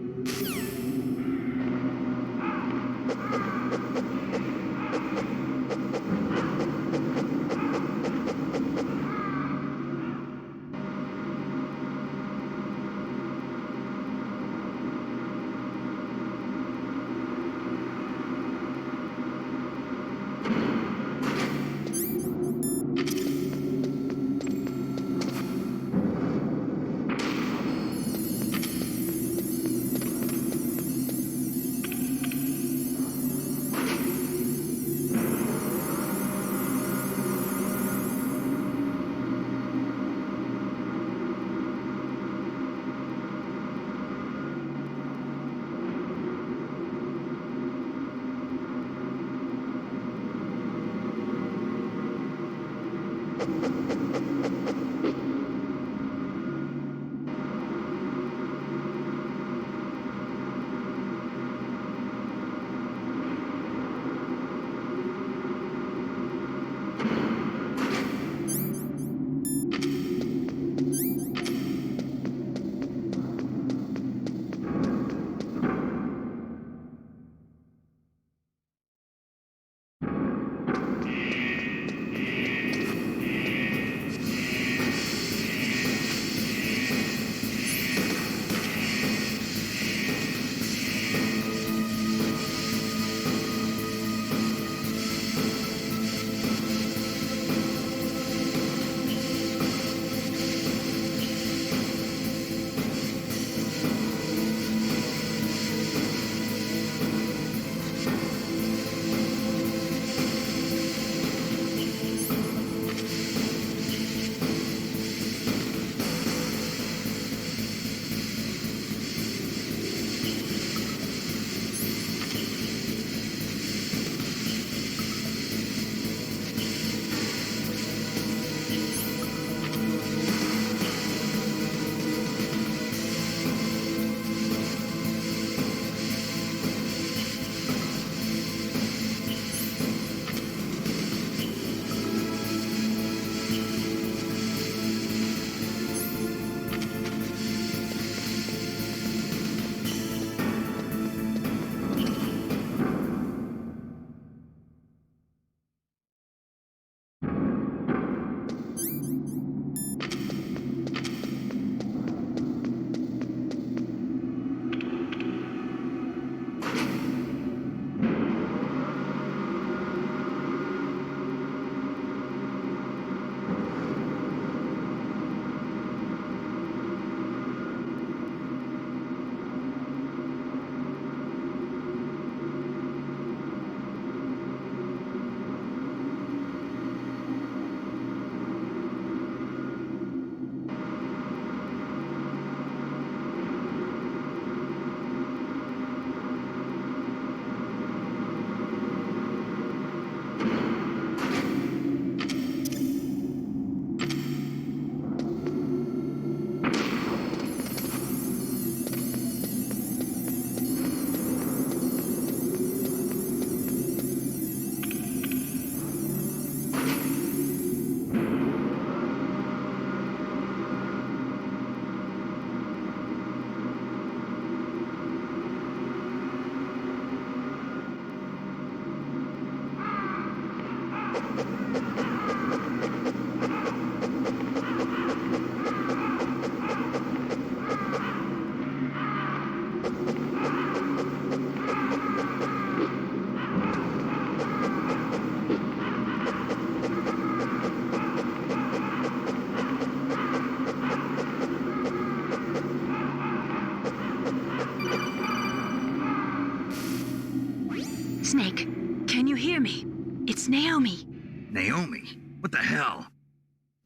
Snake, can you hear me? It's Naomi. Naomi? What the hell?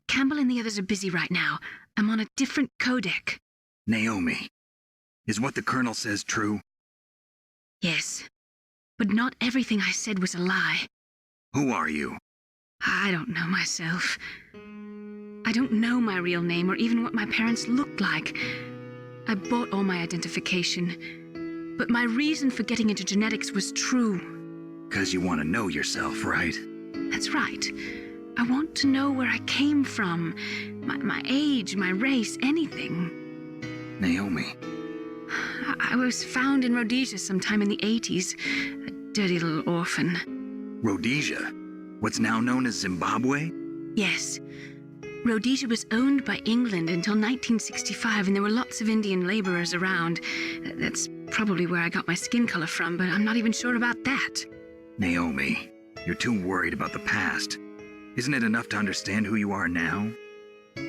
Campbell and the others are busy right now. I'm on a different codec. Naomi. Is what the Colonel says true? Yes. But not everything I said was a lie. Who are you? I don't know myself. I don't know my real name or even what my parents looked like. I bought all my identification. But my reason for getting into genetics was true. 'Cause you want to know yourself, right? That's right. I want to know where I came from. My age, my race, anything. Naomi. I was found in Rhodesia sometime in the 80s. A dirty little orphan. Rhodesia? What's now known as Zimbabwe? Yes. Rhodesia was owned by England until 1965, and there were lots of Indian laborers around. That's probably where I got my skin color from, but I'm not even sure about that. Naomi, you're too worried about the past. Isn't it enough to understand who you are now?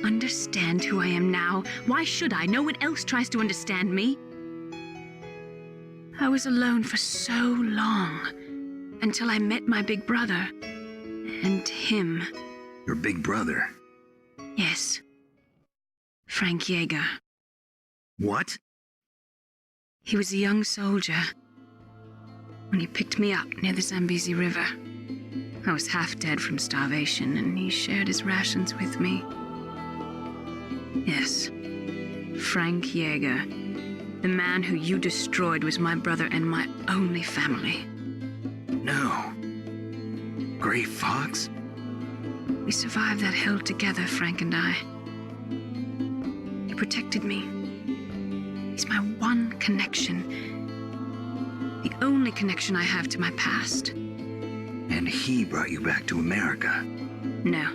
Understand who I am now? Why should I? No one else tries to understand me. I was alone for so long, until I met my big brother. And him. Your big brother? Yes. Frank Yeager. What? He was a young soldier when he picked me up near the Zambezi River. I was half dead from starvation, and he shared his rations with me. Yes, Frank Yeager. The man who you destroyed was my brother and my only family. No. Gray Fox? We survived that hell together, Frank and I. He protected me. He's my one connection. The only connection I have to my past. And he brought you back to America? No.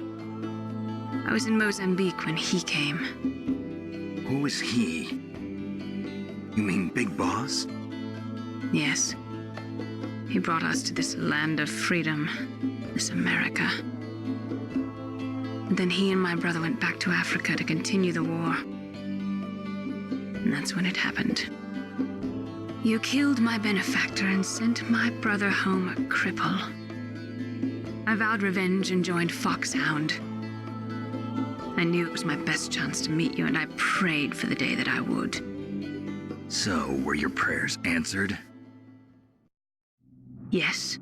I was in Mozambique when he came. Who is he? You mean Big Boss? Yes. He brought us to this land of freedom, this America. And then he and my brother went back to Africa to continue the war. And that's when it happened. You killed my benefactor and sent my brother home a cripple. I vowed revenge and joined Foxhound. I knew it was my best chance to meet you, and I prayed for the day that I would. So, were your prayers answered? Yes.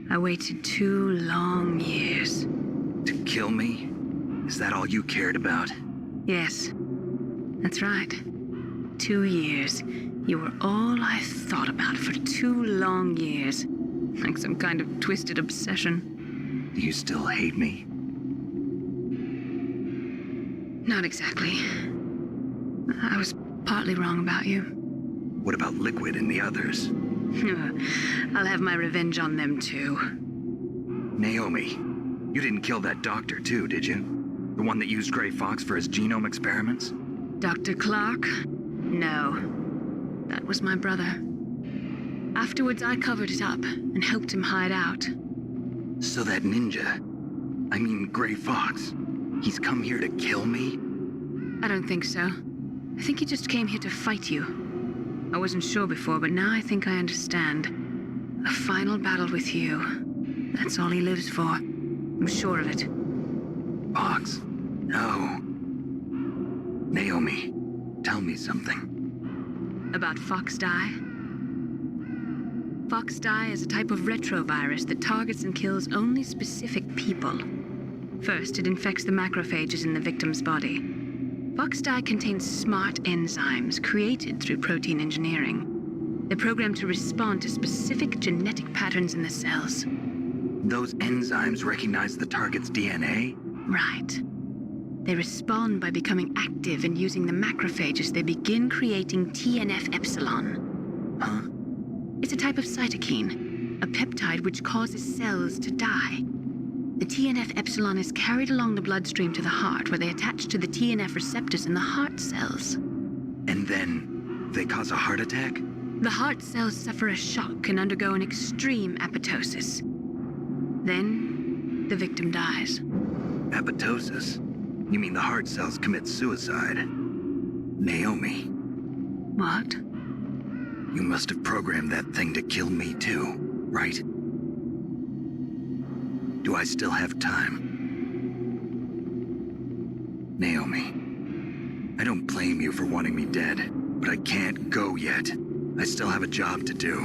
I waited 2 long years. To kill me? Is that all you cared about? Yes. That's right. 2 years. You were all I thought about for 2 long years. Like some kind of twisted obsession. Do you still hate me? Not exactly. I was partly wrong about you. What about Liquid and the others? I'll have my revenge on them too. Naomi, you didn't kill that doctor too, did you? The one that used Gray Fox for his genome experiments? Dr. Clark? No. That was my brother. Afterwards, I covered it up and helped him hide out. So that ninja, I mean Gray Fox, he's come here to kill me? I don't think so. I think he just came here to fight you. I wasn't sure before, but now I think I understand. A final battle with you. That's all he lives for. I'm sure of it. Fox? No. Naomi, tell me something. About Fox-Die? Fox-Die is a type of retrovirus that targets and kills only specific people. First, it infects the macrophages in the victim's body. Fox-Die contains smart enzymes created through protein engineering. They're programmed to respond to specific genetic patterns in the cells. Those enzymes recognize the target's DNA? Right. They respond by becoming active and using the macrophages. They begin creating TNF-epsilon. Huh? It's a type of cytokine, a peptide which causes cells to die. The TNF-epsilon is carried along the bloodstream to the heart, where they attach to the TNF receptors in the heart cells. And then they cause a heart attack? The heart cells suffer a shock and undergo an extreme apoptosis. Then, the victim dies. Apoptosis? You mean the heart cells commit suicide? Naomi. What? You must have programmed that thing to kill me too, right? Do I still have time? Naomi, I don't blame you for wanting me dead, but I can't go yet. I still have a job to do.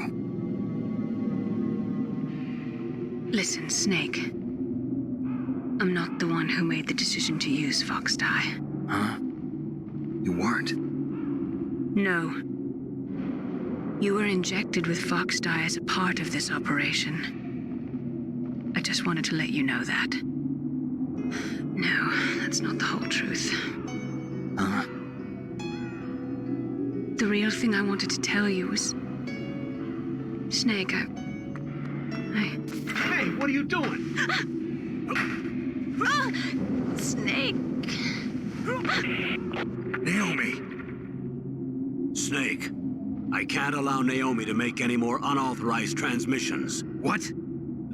Listen, Snake. I'm not the one who made the decision to use Fox dye. Huh? You weren't? No. You were injected with Fox dye as a part of this operation. I just wanted to let you know that. No, that's not the whole truth. Huh? The real thing I wanted to tell you was... Snake, Hey, what are you doing? Snake! Naomi! Snake, I can't allow Naomi to make any more unauthorized transmissions. What?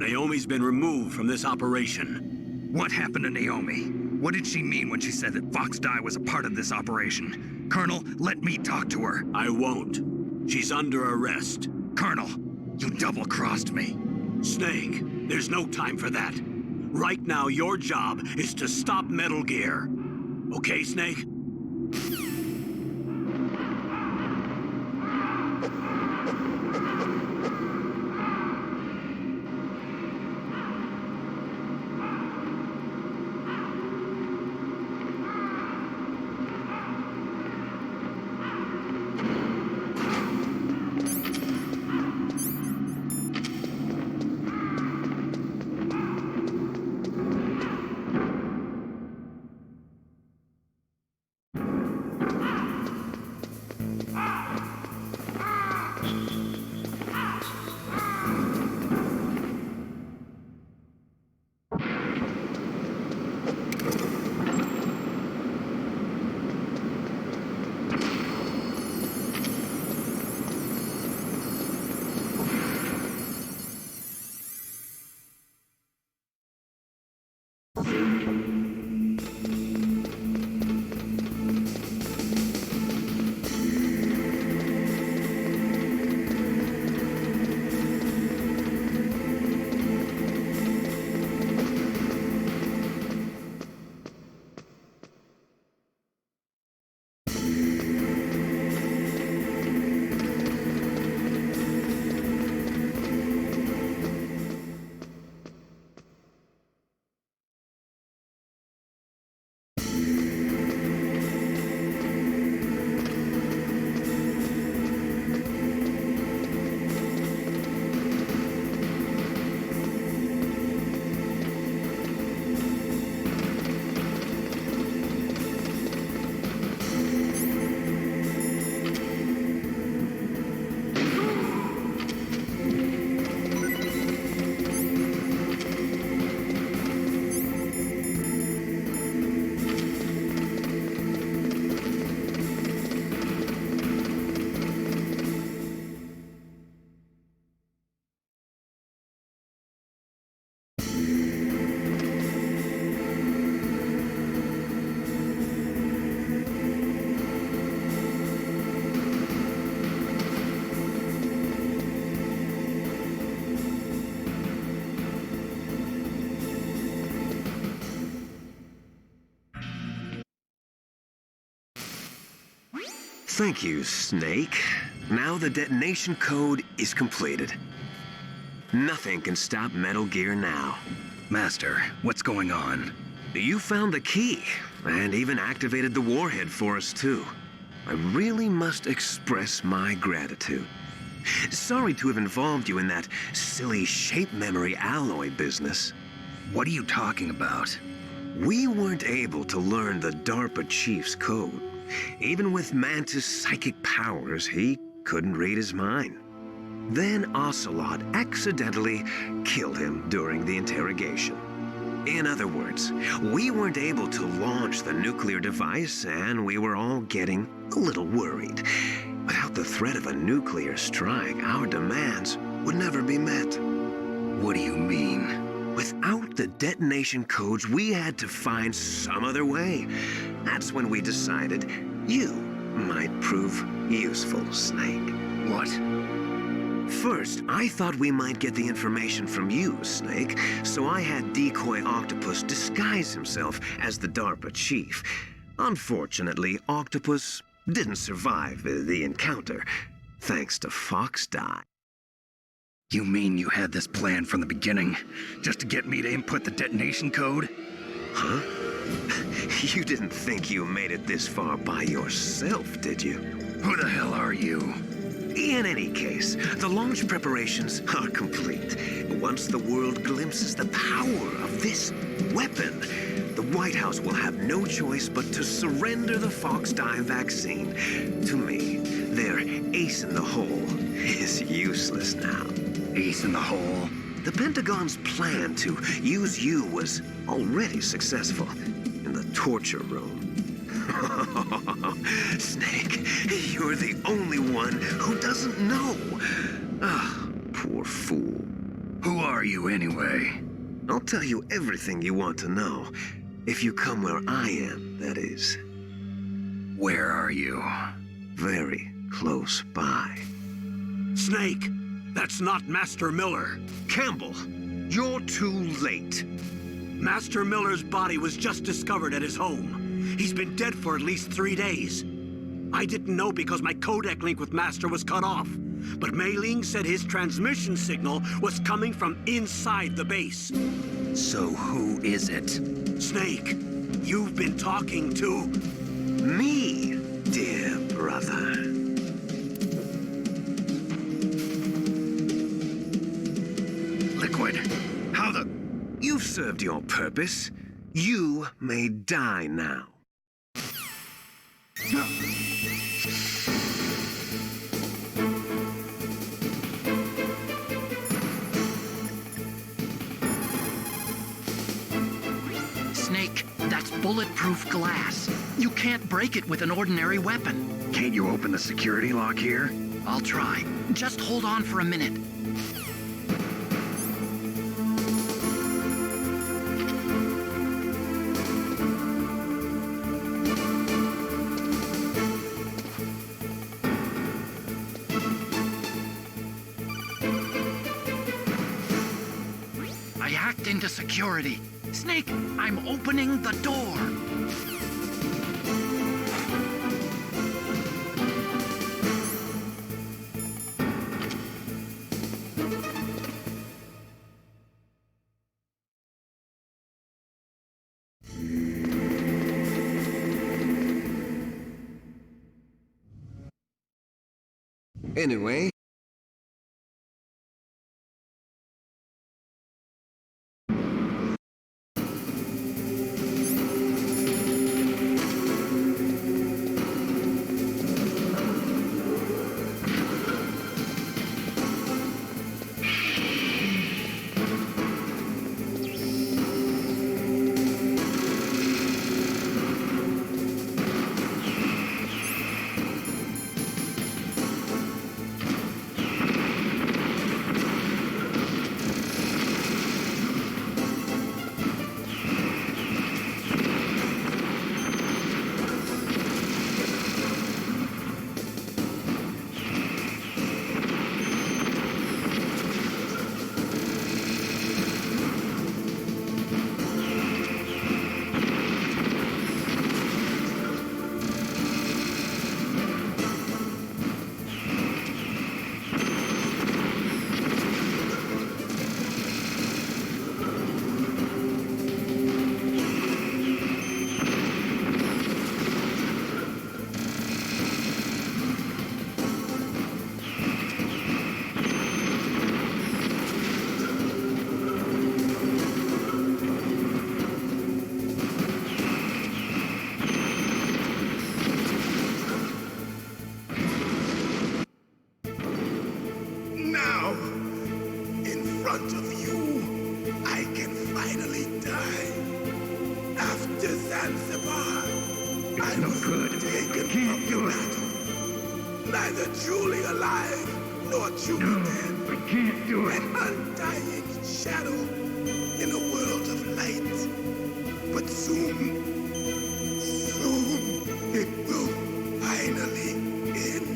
Naomi's been removed from this operation. What happened to Naomi? What did she mean when she said that Fox dye was a part of this operation? Colonel, let me talk to her. I won't. She's under arrest. Colonel, you double-crossed me. Snake, there's no time for that. Right now, your job is to stop Metal Gear. Okay, Snake? Thank you, Snake. Now the detonation code is completed. Nothing can stop Metal Gear now. Master, what's going on? You found the key, and even activated the warhead for us, too. I really must express my gratitude. Sorry to have involved you in that silly shape memory alloy business. What are you talking about? We weren't able to learn the DARPA chief's code. Even with Mantis' psychic powers, he couldn't read his mind. Then Ocelot accidentally killed him during the interrogation. In other words, we weren't able to launch the nuclear device, and we were all getting a little worried. Without the threat of a nuclear strike, our demands would never be met. What do you mean? Without the detonation codes, we had to find some other way. That's when we decided you might prove useful, Snake. What? First, I thought we might get the information from you, Snake, so I had Decoy Octopus disguise himself as the DARPA chief. Unfortunately, Octopus didn't survive the encounter, thanks to Fox Die. You mean you had this plan from the beginning, just to get me to input the detonation code? Huh? You didn't think you made it this far by yourself, did you? Who the hell are you? In any case, the launch preparations are complete. Once the world glimpses the power of this weapon, the White House will have no choice but to surrender the Fox Die vaccine to me. Their ace in the hole is useless now. Ace in the hole? The Pentagon's plan to use you was already successful in the torture room. Snake, you're the only one who doesn't know. Ah, poor fool. Who are you anyway? I'll tell you everything you want to know. If you come where I am, that is. Where are you? Very close by. Snake, that's not Master Miller. Campbell, you're too late. Master Miller's body was just discovered at his home. He's been dead for at least 3 days. I didn't know because my codec link with Master was cut off. But Mei Ling said his transmission signal was coming from inside the base. So who is it? Snake, you've been talking to... Me, dear brother. Liquid, how the... You've served your purpose. You may die now. Snake, that's bulletproof glass. You can't break it with an ordinary weapon. Can't you open the security lock here? I'll try. Just hold on for a minute. I hacked into security. Snake, I'm opening the door. Anyway, Now, in front of you, I can finally die. After Zanzibar, I no was good. taken Can't from do the it. battle. Neither truly alive nor truly dead. I can't do it. An undying shadow in a world of light. But soon, it will finally end.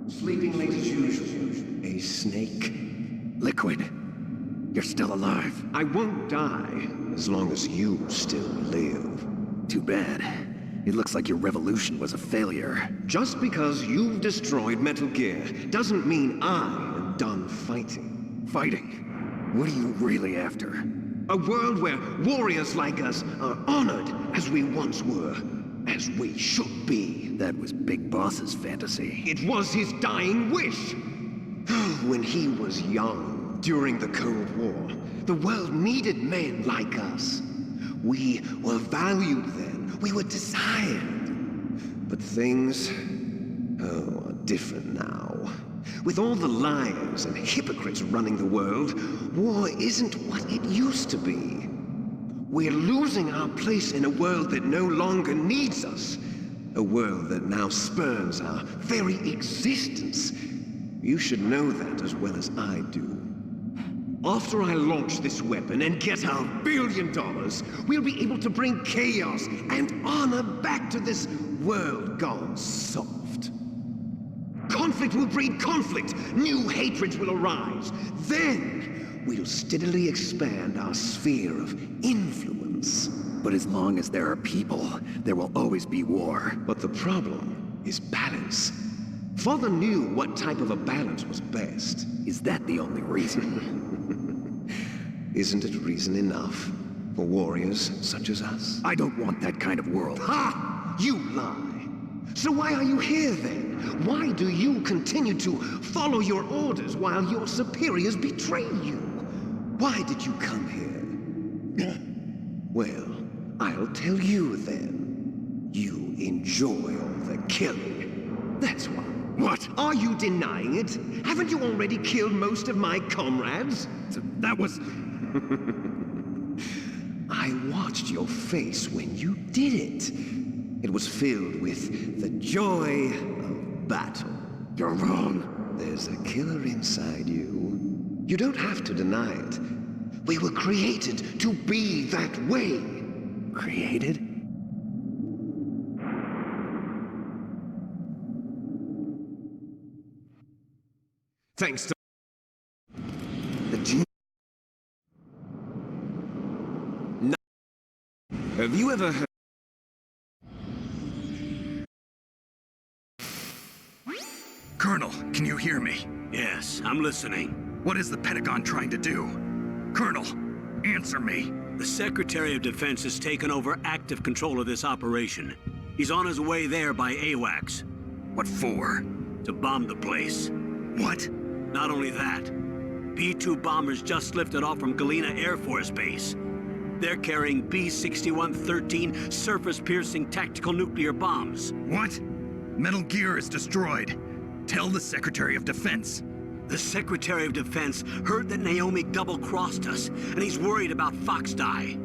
Sleeping late as usual. A snake. Liquid, you're still alive. I won't die as long as you still live. Too bad. It looks like your revolution was a failure. Just because you've destroyed Metal Gear doesn't mean I am done fighting. Fighting? What are you really after? A world where warriors like us are honored as we once were, as we should be. That was Big Boss's fantasy. It was his dying wish. When he was young, during the Cold War, the world needed men like us. We were valued then. We were desired. But things, are different now. With all the liars and hypocrites running the world, war isn't what it used to be. We're losing our place in a world that no longer needs us. A world that now spurns our very existence. You should know that as well as I do. After I launch this weapon and get our $1 billion, we'll be able to bring chaos and honor back to this world gone soft. Conflict will breed conflict. New hatreds will arise. Then, we'll steadily expand our sphere of influence. But as long as there are people, there will always be war. But the problem is balance. Father knew what type of a balance was best. Is that the only reason? Isn't it reason enough for warriors such as us? I don't want that kind of world. Ha! You lie! So why are you here then? Why do you continue to follow your orders while your superiors betray you? Why did you come here? Well, I'll tell you then. You enjoy all the killing. That's why. What? Are you denying it? Haven't you already killed most of my comrades? That was... I watched your face when you did it. It was filled with the joy of battle. You're wrong. There's a killer inside you. You don't have to deny it. We were created to be that way. Created? Thanks to the gene. No. Have you ever heard? Colonel, can you hear me? Yes, I'm listening. What is the Pentagon trying to do? Colonel, answer me. The Secretary of Defense has taken over active control of this operation. He's on his way there by AWACS. What for? To bomb the place. What? Not only that, B-2 bombers just lifted off from Galena Air Force Base. They're carrying B-6113 surface-piercing tactical nuclear bombs. What? Metal Gear is destroyed. Tell the Secretary of Defense. The Secretary of Defense heard that Naomi double-crossed us, and he's worried about Fox Die.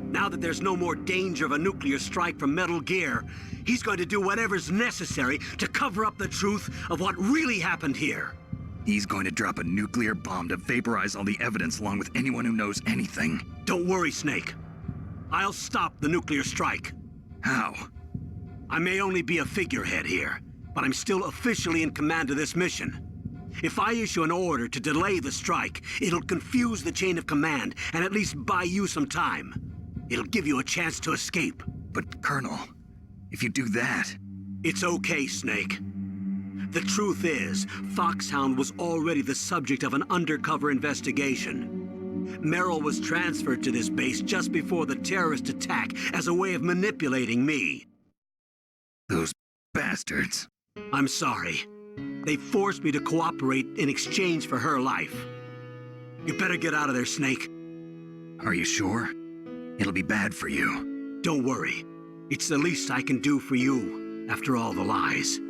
Now that there's no more danger of a nuclear strike from Metal Gear, he's going to do whatever's necessary to cover up the truth of what really happened here. He's going to drop a nuclear bomb to vaporize all the evidence along with anyone who knows anything. Don't worry, Snake. I'll stop the nuclear strike. How? I may only be a figurehead here, but I'm still officially in command of this mission. If I issue an order to delay the strike, it'll confuse the chain of command and at least buy you some time. It'll give you a chance to escape. But, Colonel, if you do that... It's okay, Snake. The truth is, Foxhound was already the subject of an undercover investigation. Merrill was transferred to this base just before the terrorist attack as a way of manipulating me. Those bastards. I'm sorry. They forced me to cooperate in exchange for her life. You better get out of there, Snake. Are you sure? It'll be bad for you. Don't worry. It's the least I can do for you, after all the lies.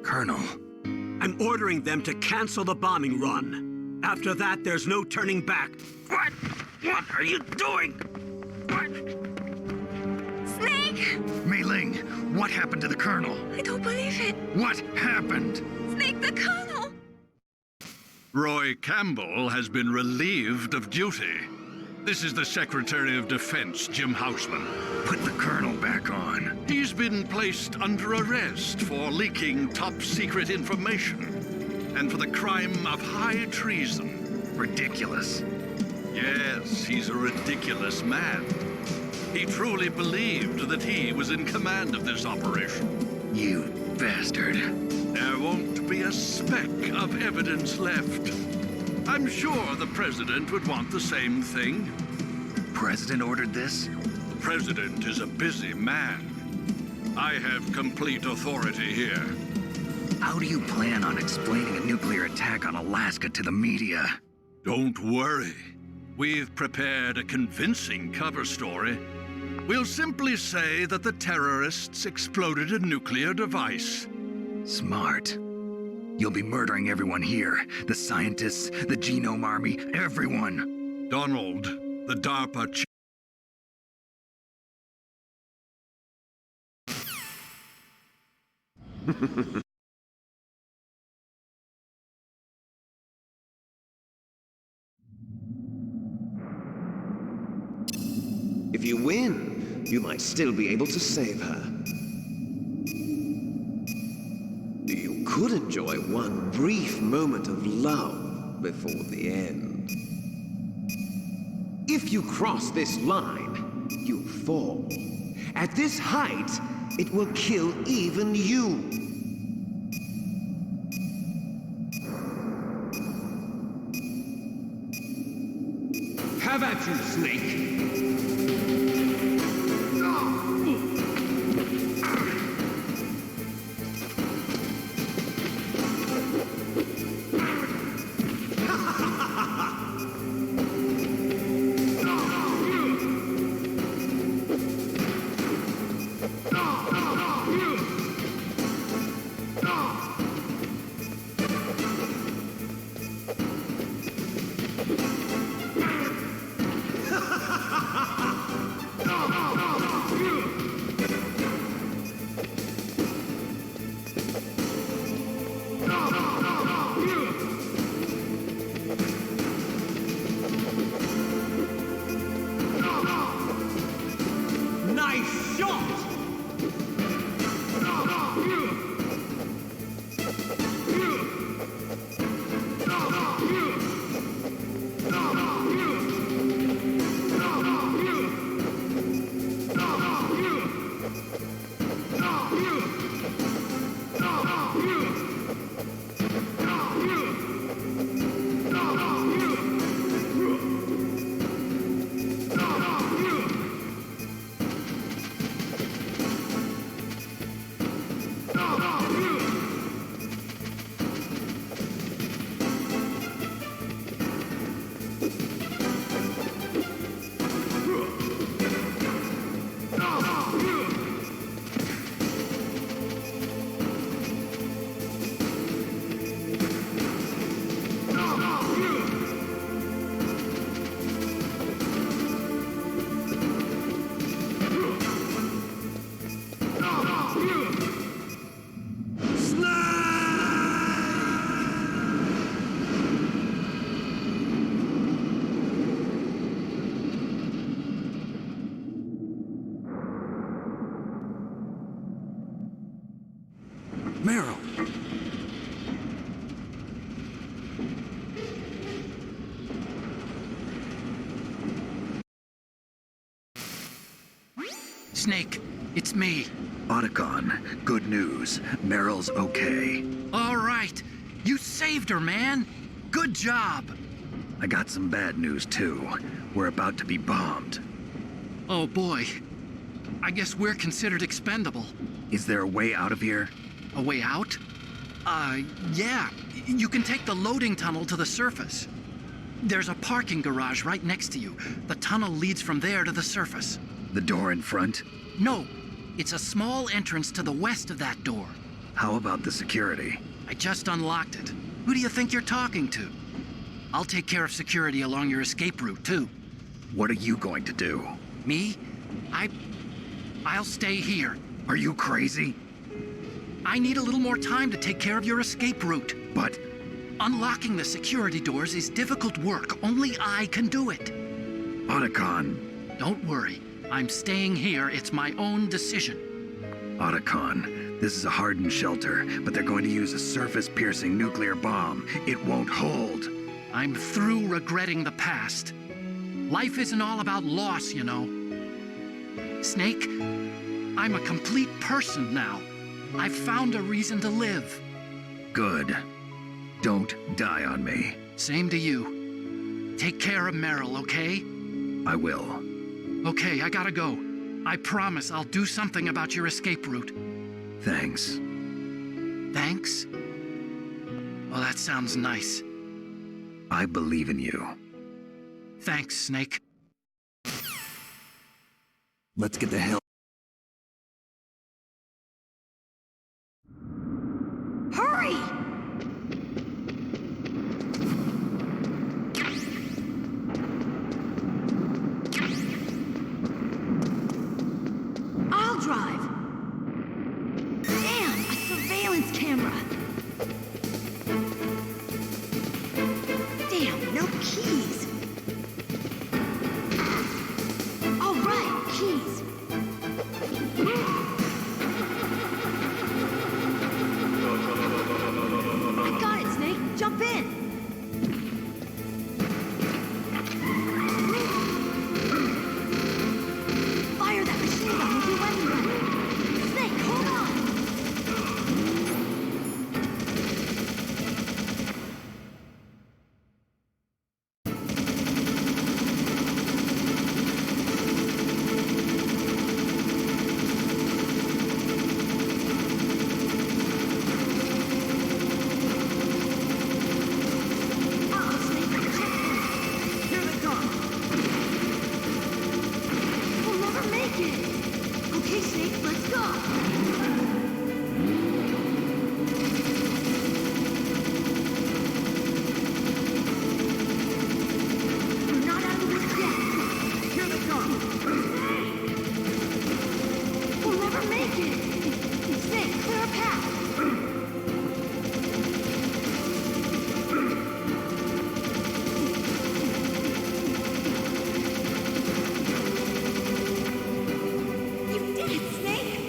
Colonel. I'm ordering them to cancel the bombing run. After that, there's no turning back. What? What are you doing? What? Snake! Mei Ling, what happened to the Colonel? I don't believe it. What happened? Snake the Colonel! Roy Campbell has been relieved of duty. This is the Secretary of Defense, Jim Houseman. Put the Colonel back on. He's been placed under arrest for leaking top-secret information. and for the crime of high treason. Ridiculous. Yes, he's a ridiculous man. He truly believed that he was in command of this operation. You bastard. There won't be a speck of evidence left. I'm sure the President would want the same thing. President ordered this? The President is a busy man. I have complete authority here. How do you plan on explaining a nuclear attack on Alaska to the media? Don't worry. We've prepared a convincing cover story. We'll simply say that the terrorists exploded a nuclear device. Smart. You'll be murdering everyone here. The scientists, the Genome Army, everyone. Donald, the DARPA chief. If you win, you might still be able to save her. You could enjoy one brief moment of love before the end. If you cross this line, you'll fall. At this height, it will kill even you. Have at you, Snake! Nice shot! Meryl! Snake, it's me. Otacon, good news. Meryl's okay. All right. You saved her, man. Good job. I got some bad news, too. We're about to be bombed. Oh, boy. I guess we're considered expendable. Is there a way out of here? A way out? Yeah. You can take the loading tunnel to the surface. There's a parking garage right next to you. The tunnel leads from there to the surface. The door in front? No. It's a small entrance to the west of that door. How about the security? I just unlocked it. Who do you think you're talking to? I'll take care of security along your escape route, too. What are you going to do? Me? I'll stay here. Are you crazy? I need a little more time to take care of your escape route. But unlocking the security doors is difficult work. Only I can do it. Otacon. Don't worry. I'm staying here. It's my own decision. Otacon, This is a hardened shelter, but they're going to use a surface-piercing nuclear bomb. It won't hold. I'm through regretting the past. Life isn't all about loss, you know. Snake, I'm a complete person now. I've found a reason to live. Good. Don't die on me. Same to you. Take care of Meryl, okay? I will. Okay, I gotta go. I promise I'll do something about your escape route. Thanks. Thanks? Well, that sounds nice. I believe in you. Thanks, Snake. Let's get the hell... Hurry! I'll drive. Damn, a surveillance camera. Damn, no keys. All right, keys. I got it, Snake. Jump in. Fire that machine gun with your weapon gun. Snake, hold on. Snake, checkpoint. Here they come. We'll never make it. Okay, Snake, let's go. We're not out of this yet. Here they come. We'll never make it. Snake, clear a path. You did it, Snake!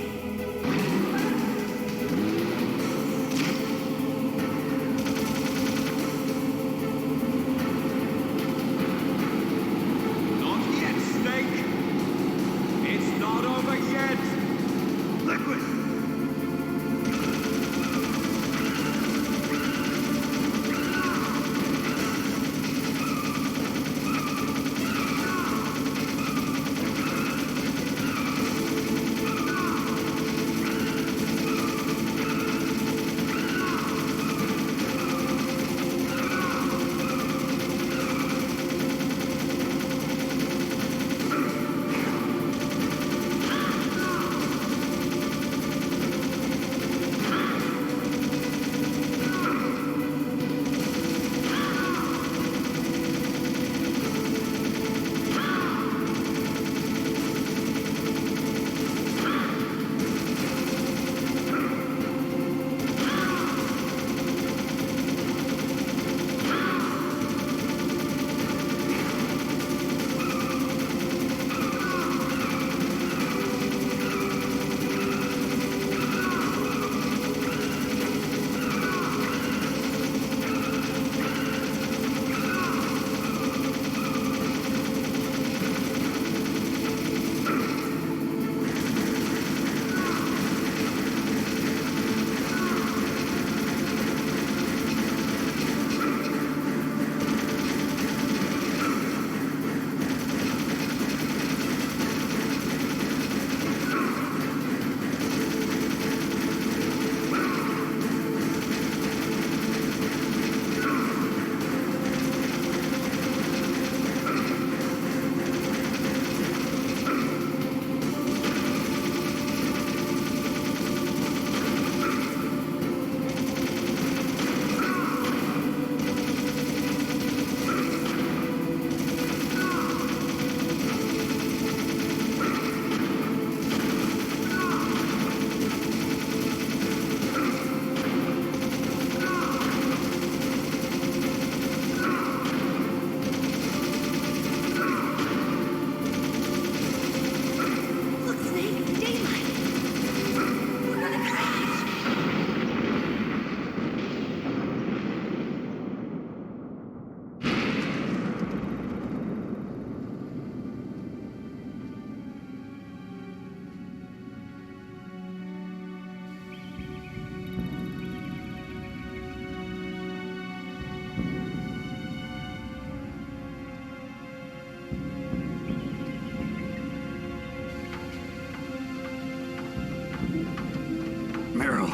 Meryl.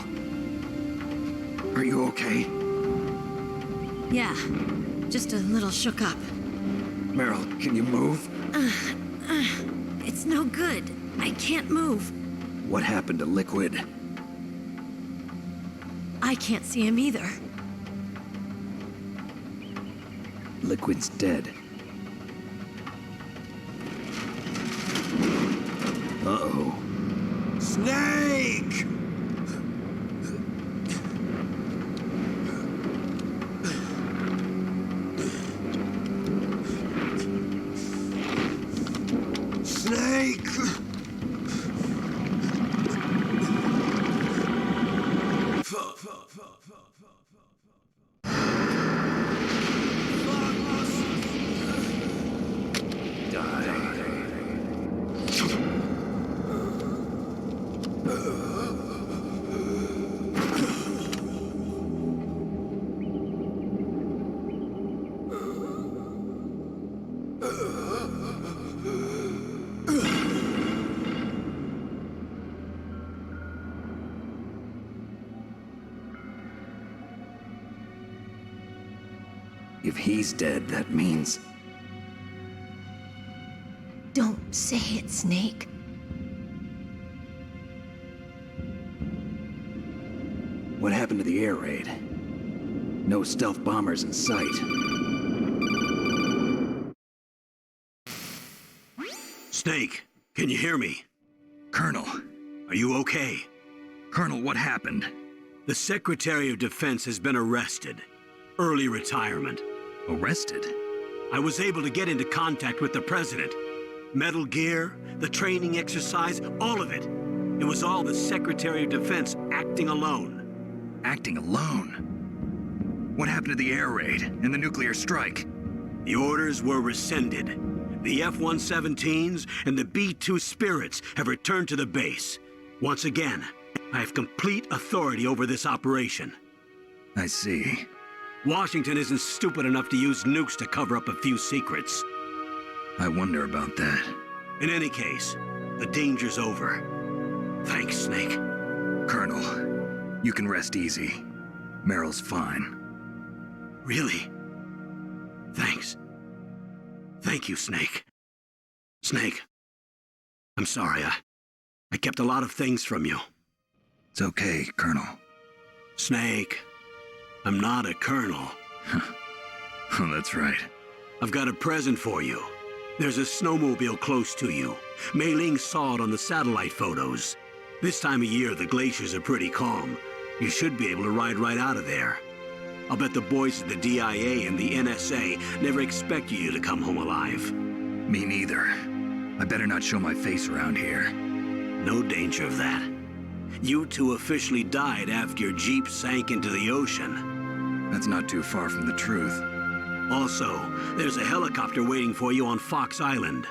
Are you okay? Yeah, just a little shook up. Meryl, can you move? It's no good. I can't move. What happened to Liquid? I can't see him either. Liquid's dead. Uh-oh. Snake! Snake! If he's dead, that means... Don't say it, Snake. What happened to the air raid? No stealth bombers in sight. Snake, can you hear me? Colonel. Are you okay? Colonel, what happened? The Secretary of Defense has been arrested. Early retirement. Arrested? I was able to get into contact with the President. Metal Gear, the training exercise, all of it. It was all the Secretary of Defense acting alone. Acting alone? What happened to the air raid and the nuclear strike? The orders were rescinded. The F-117s and the B-2 Spirits have returned to the base. Once again, I have complete authority over this operation. I see. Washington isn't stupid enough to use nukes to cover up a few secrets. I wonder about that. In any case, the danger's over. Thanks, Snake. Colonel, you can rest easy. Meryl's fine. Really? Thanks. Thank you, Snake. Snake, I'm sorry. I kept a lot of things from you. It's okay, Colonel. Snake, I'm not a colonel. Oh, that's right. I've got a present for you. There's a snowmobile close to you. Mei Ling saw it on the satellite photos. This time of year, the glaciers are pretty calm. You should be able to ride right out of there. I'll bet the boys at the DIA and the NSA never expected you to come home alive. Me neither. I better not show my face around here. No danger of that. You two officially died after your Jeep sank into the ocean. That's not too far from the truth. Also, there's a helicopter waiting for you on Fox Island.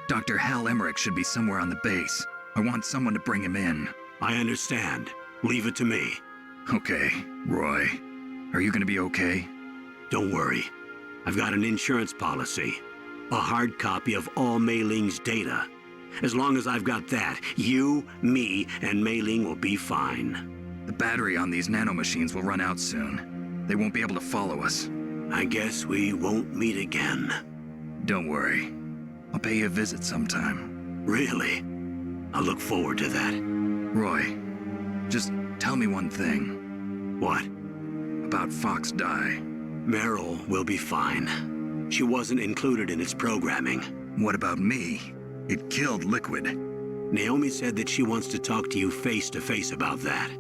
Dr. Hal Emmerich should be somewhere on the base. I want someone to bring him in. I understand. Leave it to me. Okay, Roy. Are you gonna be okay? Don't worry. I've got an insurance policy. A hard copy of all Mei Ling's data. As long as I've got that, you, me, and Mei Ling will be fine. The battery on these nanomachines will run out soon. They won't be able to follow us. I guess we won't meet again. Don't worry. I'll pay you a visit sometime. Really? I look forward to that. Roy, just tell me one thing. What? About Fox Die. Meryl will be fine. She wasn't included in its programming. What about me? It killed Liquid. Naomi said that she wants to talk to you face to face about that.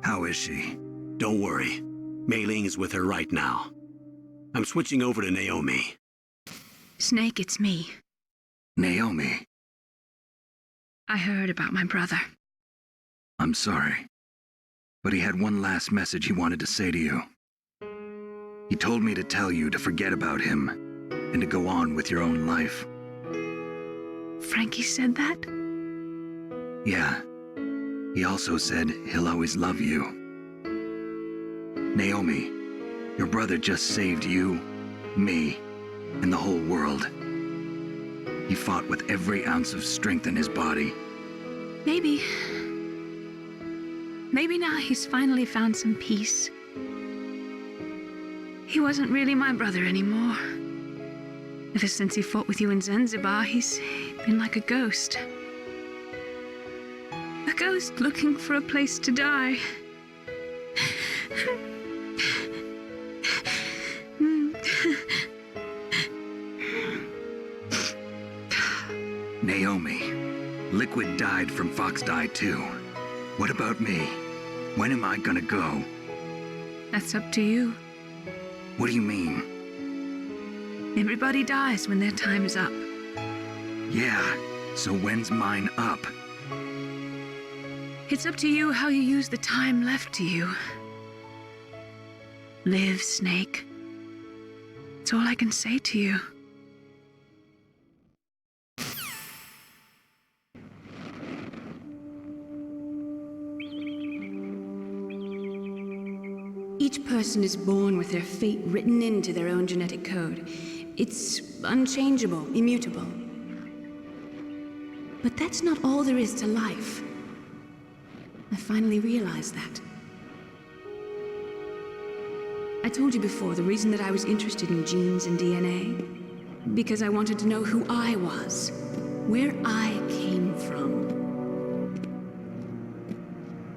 How is she? Don't worry. Mei Ling is with her right now. I'm switching over to Naomi. Snake, it's me. Naomi. I heard about my brother. I'm sorry. But he had one last message he wanted to say to you. He told me to tell you to forget about him and to go on with your own life. Frankie said that? Yeah. He also said he'll always love you. Naomi, your brother just saved you, me, and the whole world. He fought with every ounce of strength in his body. Maybe Maybe now he's finally found some peace. He wasn't really my brother anymore. Ever since he fought with you in Zanzibar, he's been like a ghost. A ghost looking for a place to die. Naomi, Liquid died from Fox died too. What about me? When am I gonna go? That's up to you. What do you mean? Everybody dies when their time is up. Yeah, so when's mine up? It's up to you how you use the time left to you. Live, Snake. That's all I can say to you. Each person is born with their fate written into their own genetic code. It's unchangeable, immutable. But that's not all there is to life. I finally realized that. I told you before the reason that I was interested in genes and DNA. Because I wanted to know who I was, where I came from.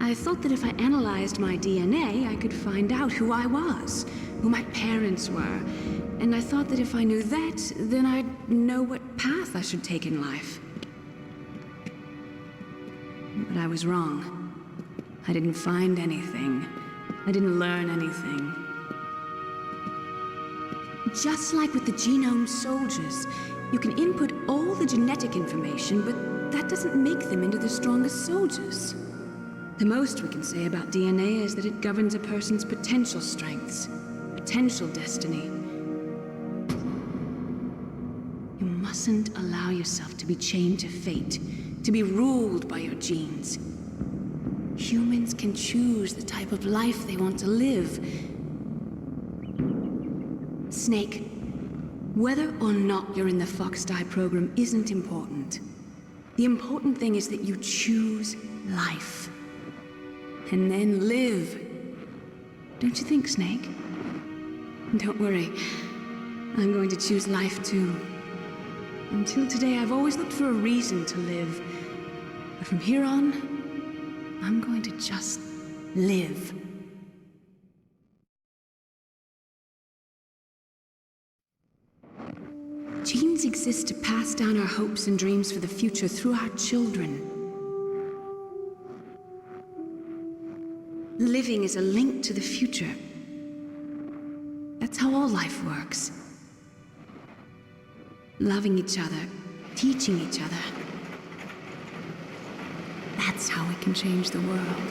I thought that if I analyzed my DNA, I could find out who I was, who my parents were. And I thought that if I knew that, then I'd know what path I should take in life. But I was wrong. I didn't find anything. I didn't learn anything. Just like with the genome soldiers, you can input all the genetic information, but that doesn't make them into the strongest soldiers. The most we can say about DNA is that it governs a person's potential strengths, potential destiny. You mustn't allow yourself to be chained to fate, to be ruled by your genes. Humans can choose the type of life they want to live. Snake, whether or not you're in the Fox Die program isn't important. The important thing is that you choose life. And then live. Don't you think, Snake? Don't worry. I'm going to choose life too. Until today, I've always looked for a reason to live. But from here on, I'm going to just live. Genes exist to pass down our hopes and dreams for the future through our children. Living is a link to the future. That's how all life works. Loving each other, teaching each other. That's how we can change the world.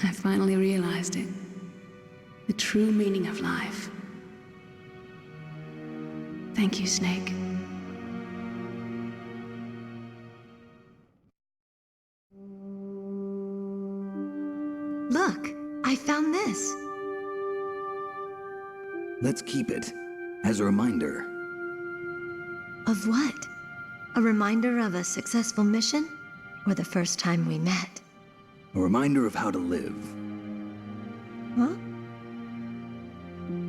I finally realized it. The true meaning of life. Thank you, Snake. Look, I found this. Let's keep it as a reminder. Of what? A reminder of a successful mission? Or the first time we met? A reminder of how to live. Huh?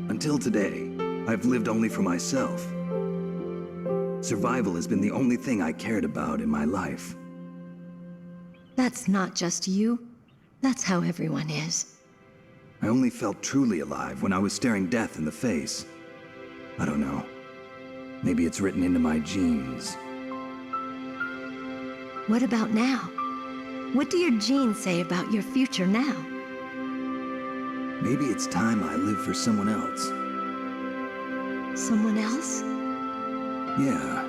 Until today, I've lived only for myself. Survival has been the only thing I cared about in my life. That's not just you. That's how everyone is. I only felt truly alive when I was staring death in the face. I don't know. Maybe it's written into my genes. What about now? What do your genes say about your future now? Maybe it's time I live for someone else. Someone else? Yeah.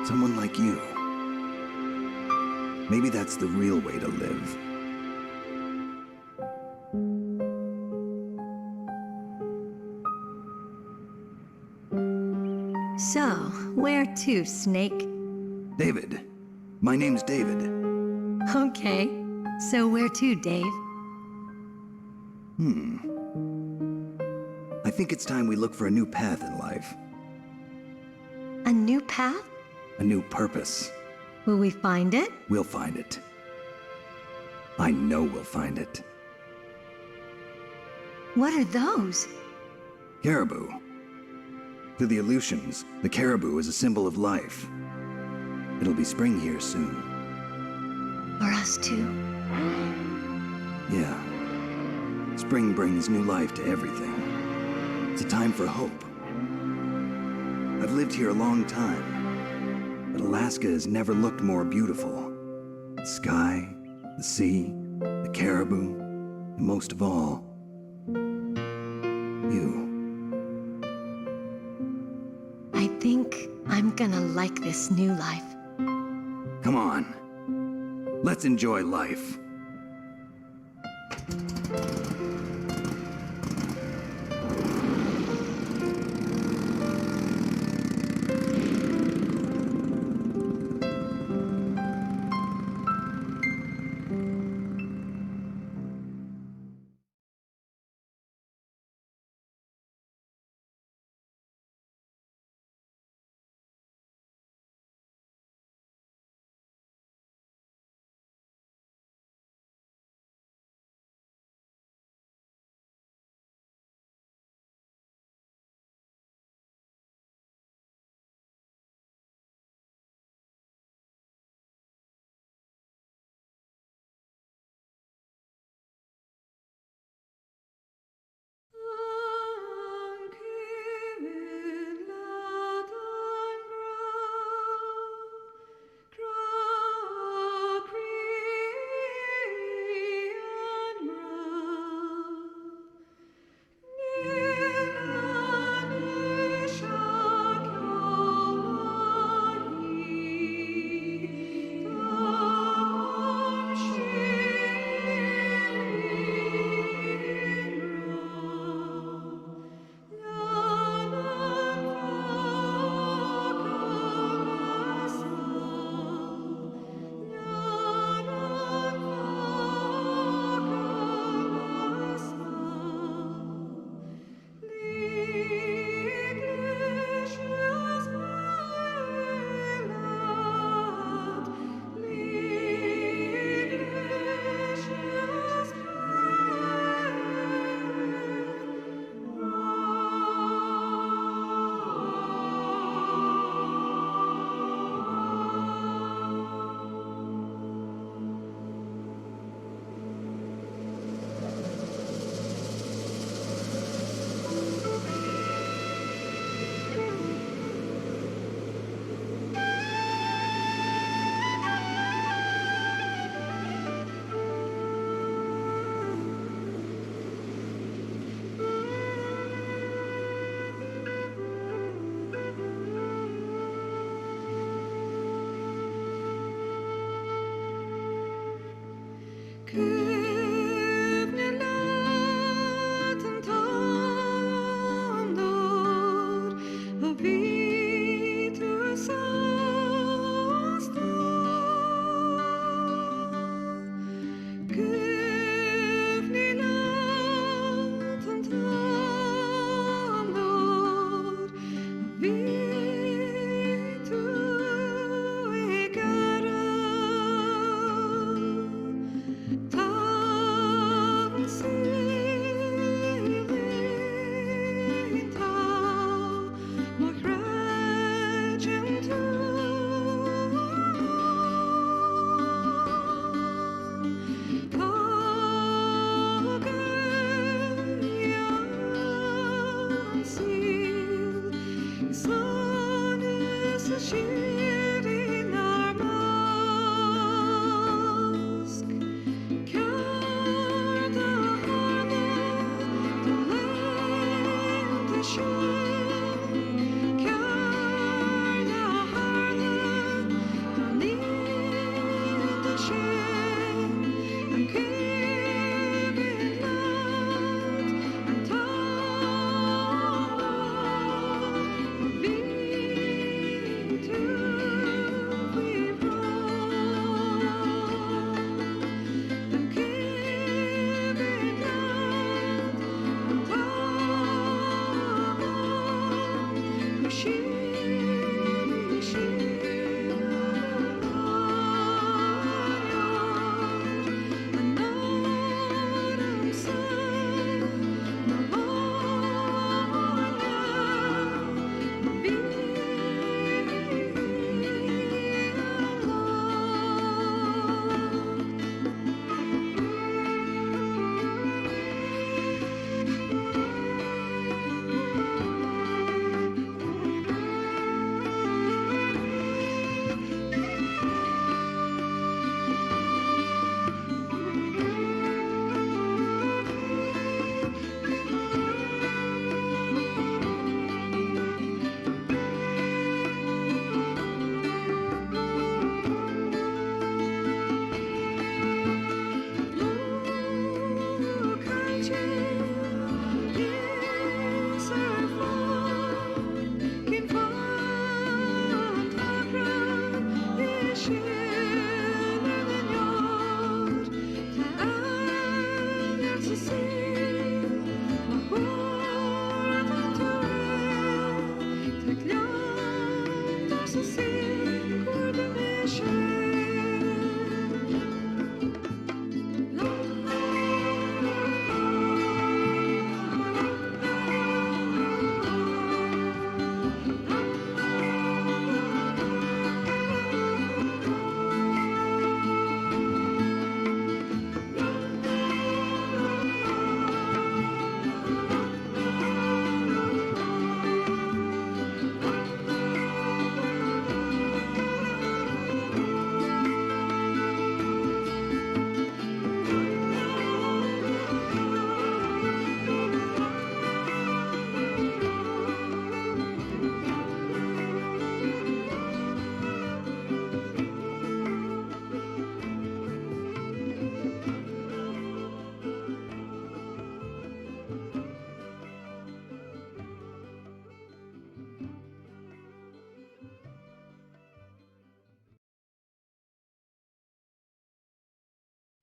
Someone like you. Maybe that's the real way to live. So, where to, Snake? David. My name's David. Okay. So where to, Dave? I think it's time we look for a new path in life. A new path? A new purpose. Will we find it? We'll find it. I know we'll find it. What are those? Caribou. To the Aleutians, the caribou is a symbol of life. It'll be spring here soon. For us too. Yeah. Spring brings new life to everything. It's a time for hope. I've lived here a long time, but Alaska has never looked more beautiful. The sky, the sea, the caribou, and most of all, you. I think I'm gonna like this new life. Come on. Let's enjoy life.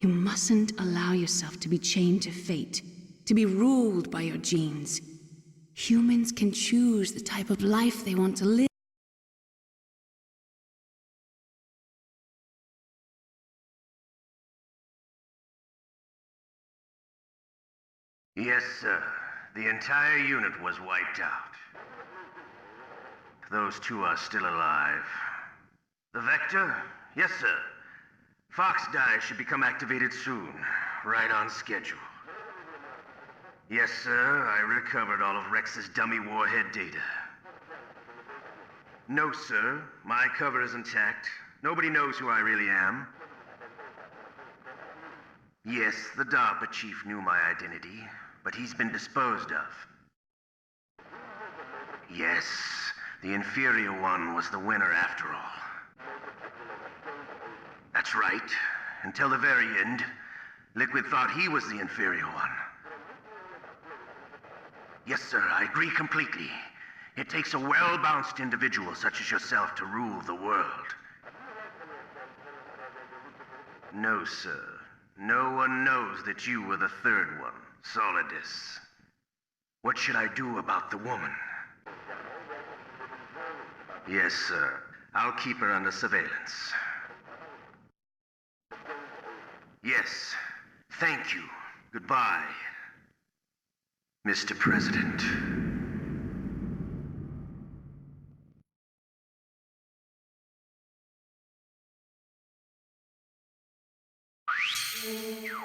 You mustn't allow yourself to be chained to fate, to be ruled by your genes. Humans can choose the type of life they want to live. Yes, sir. The entire unit was wiped out. Those two are still alive. The Vector? Yes, sir. Fox die should become activated soon. Right on schedule. Yes, sir. I recovered all of Rex's dummy warhead data. No, sir. My cover is intact. Nobody knows who I really am. Yes, the DARPA chief knew my identity, but he's been disposed of. Yes, the inferior one was the winner after all. That's right. Until the very end, Liquid thought he was the inferior one. Yes, sir, I agree completely. It takes a well-balanced individual such as yourself to rule the world. No, sir. No one knows that you were the third one, Solidus. What should I do about the woman? Yes, sir. I'll keep her under surveillance. Yes. Thank you. Goodbye, Mr. President. You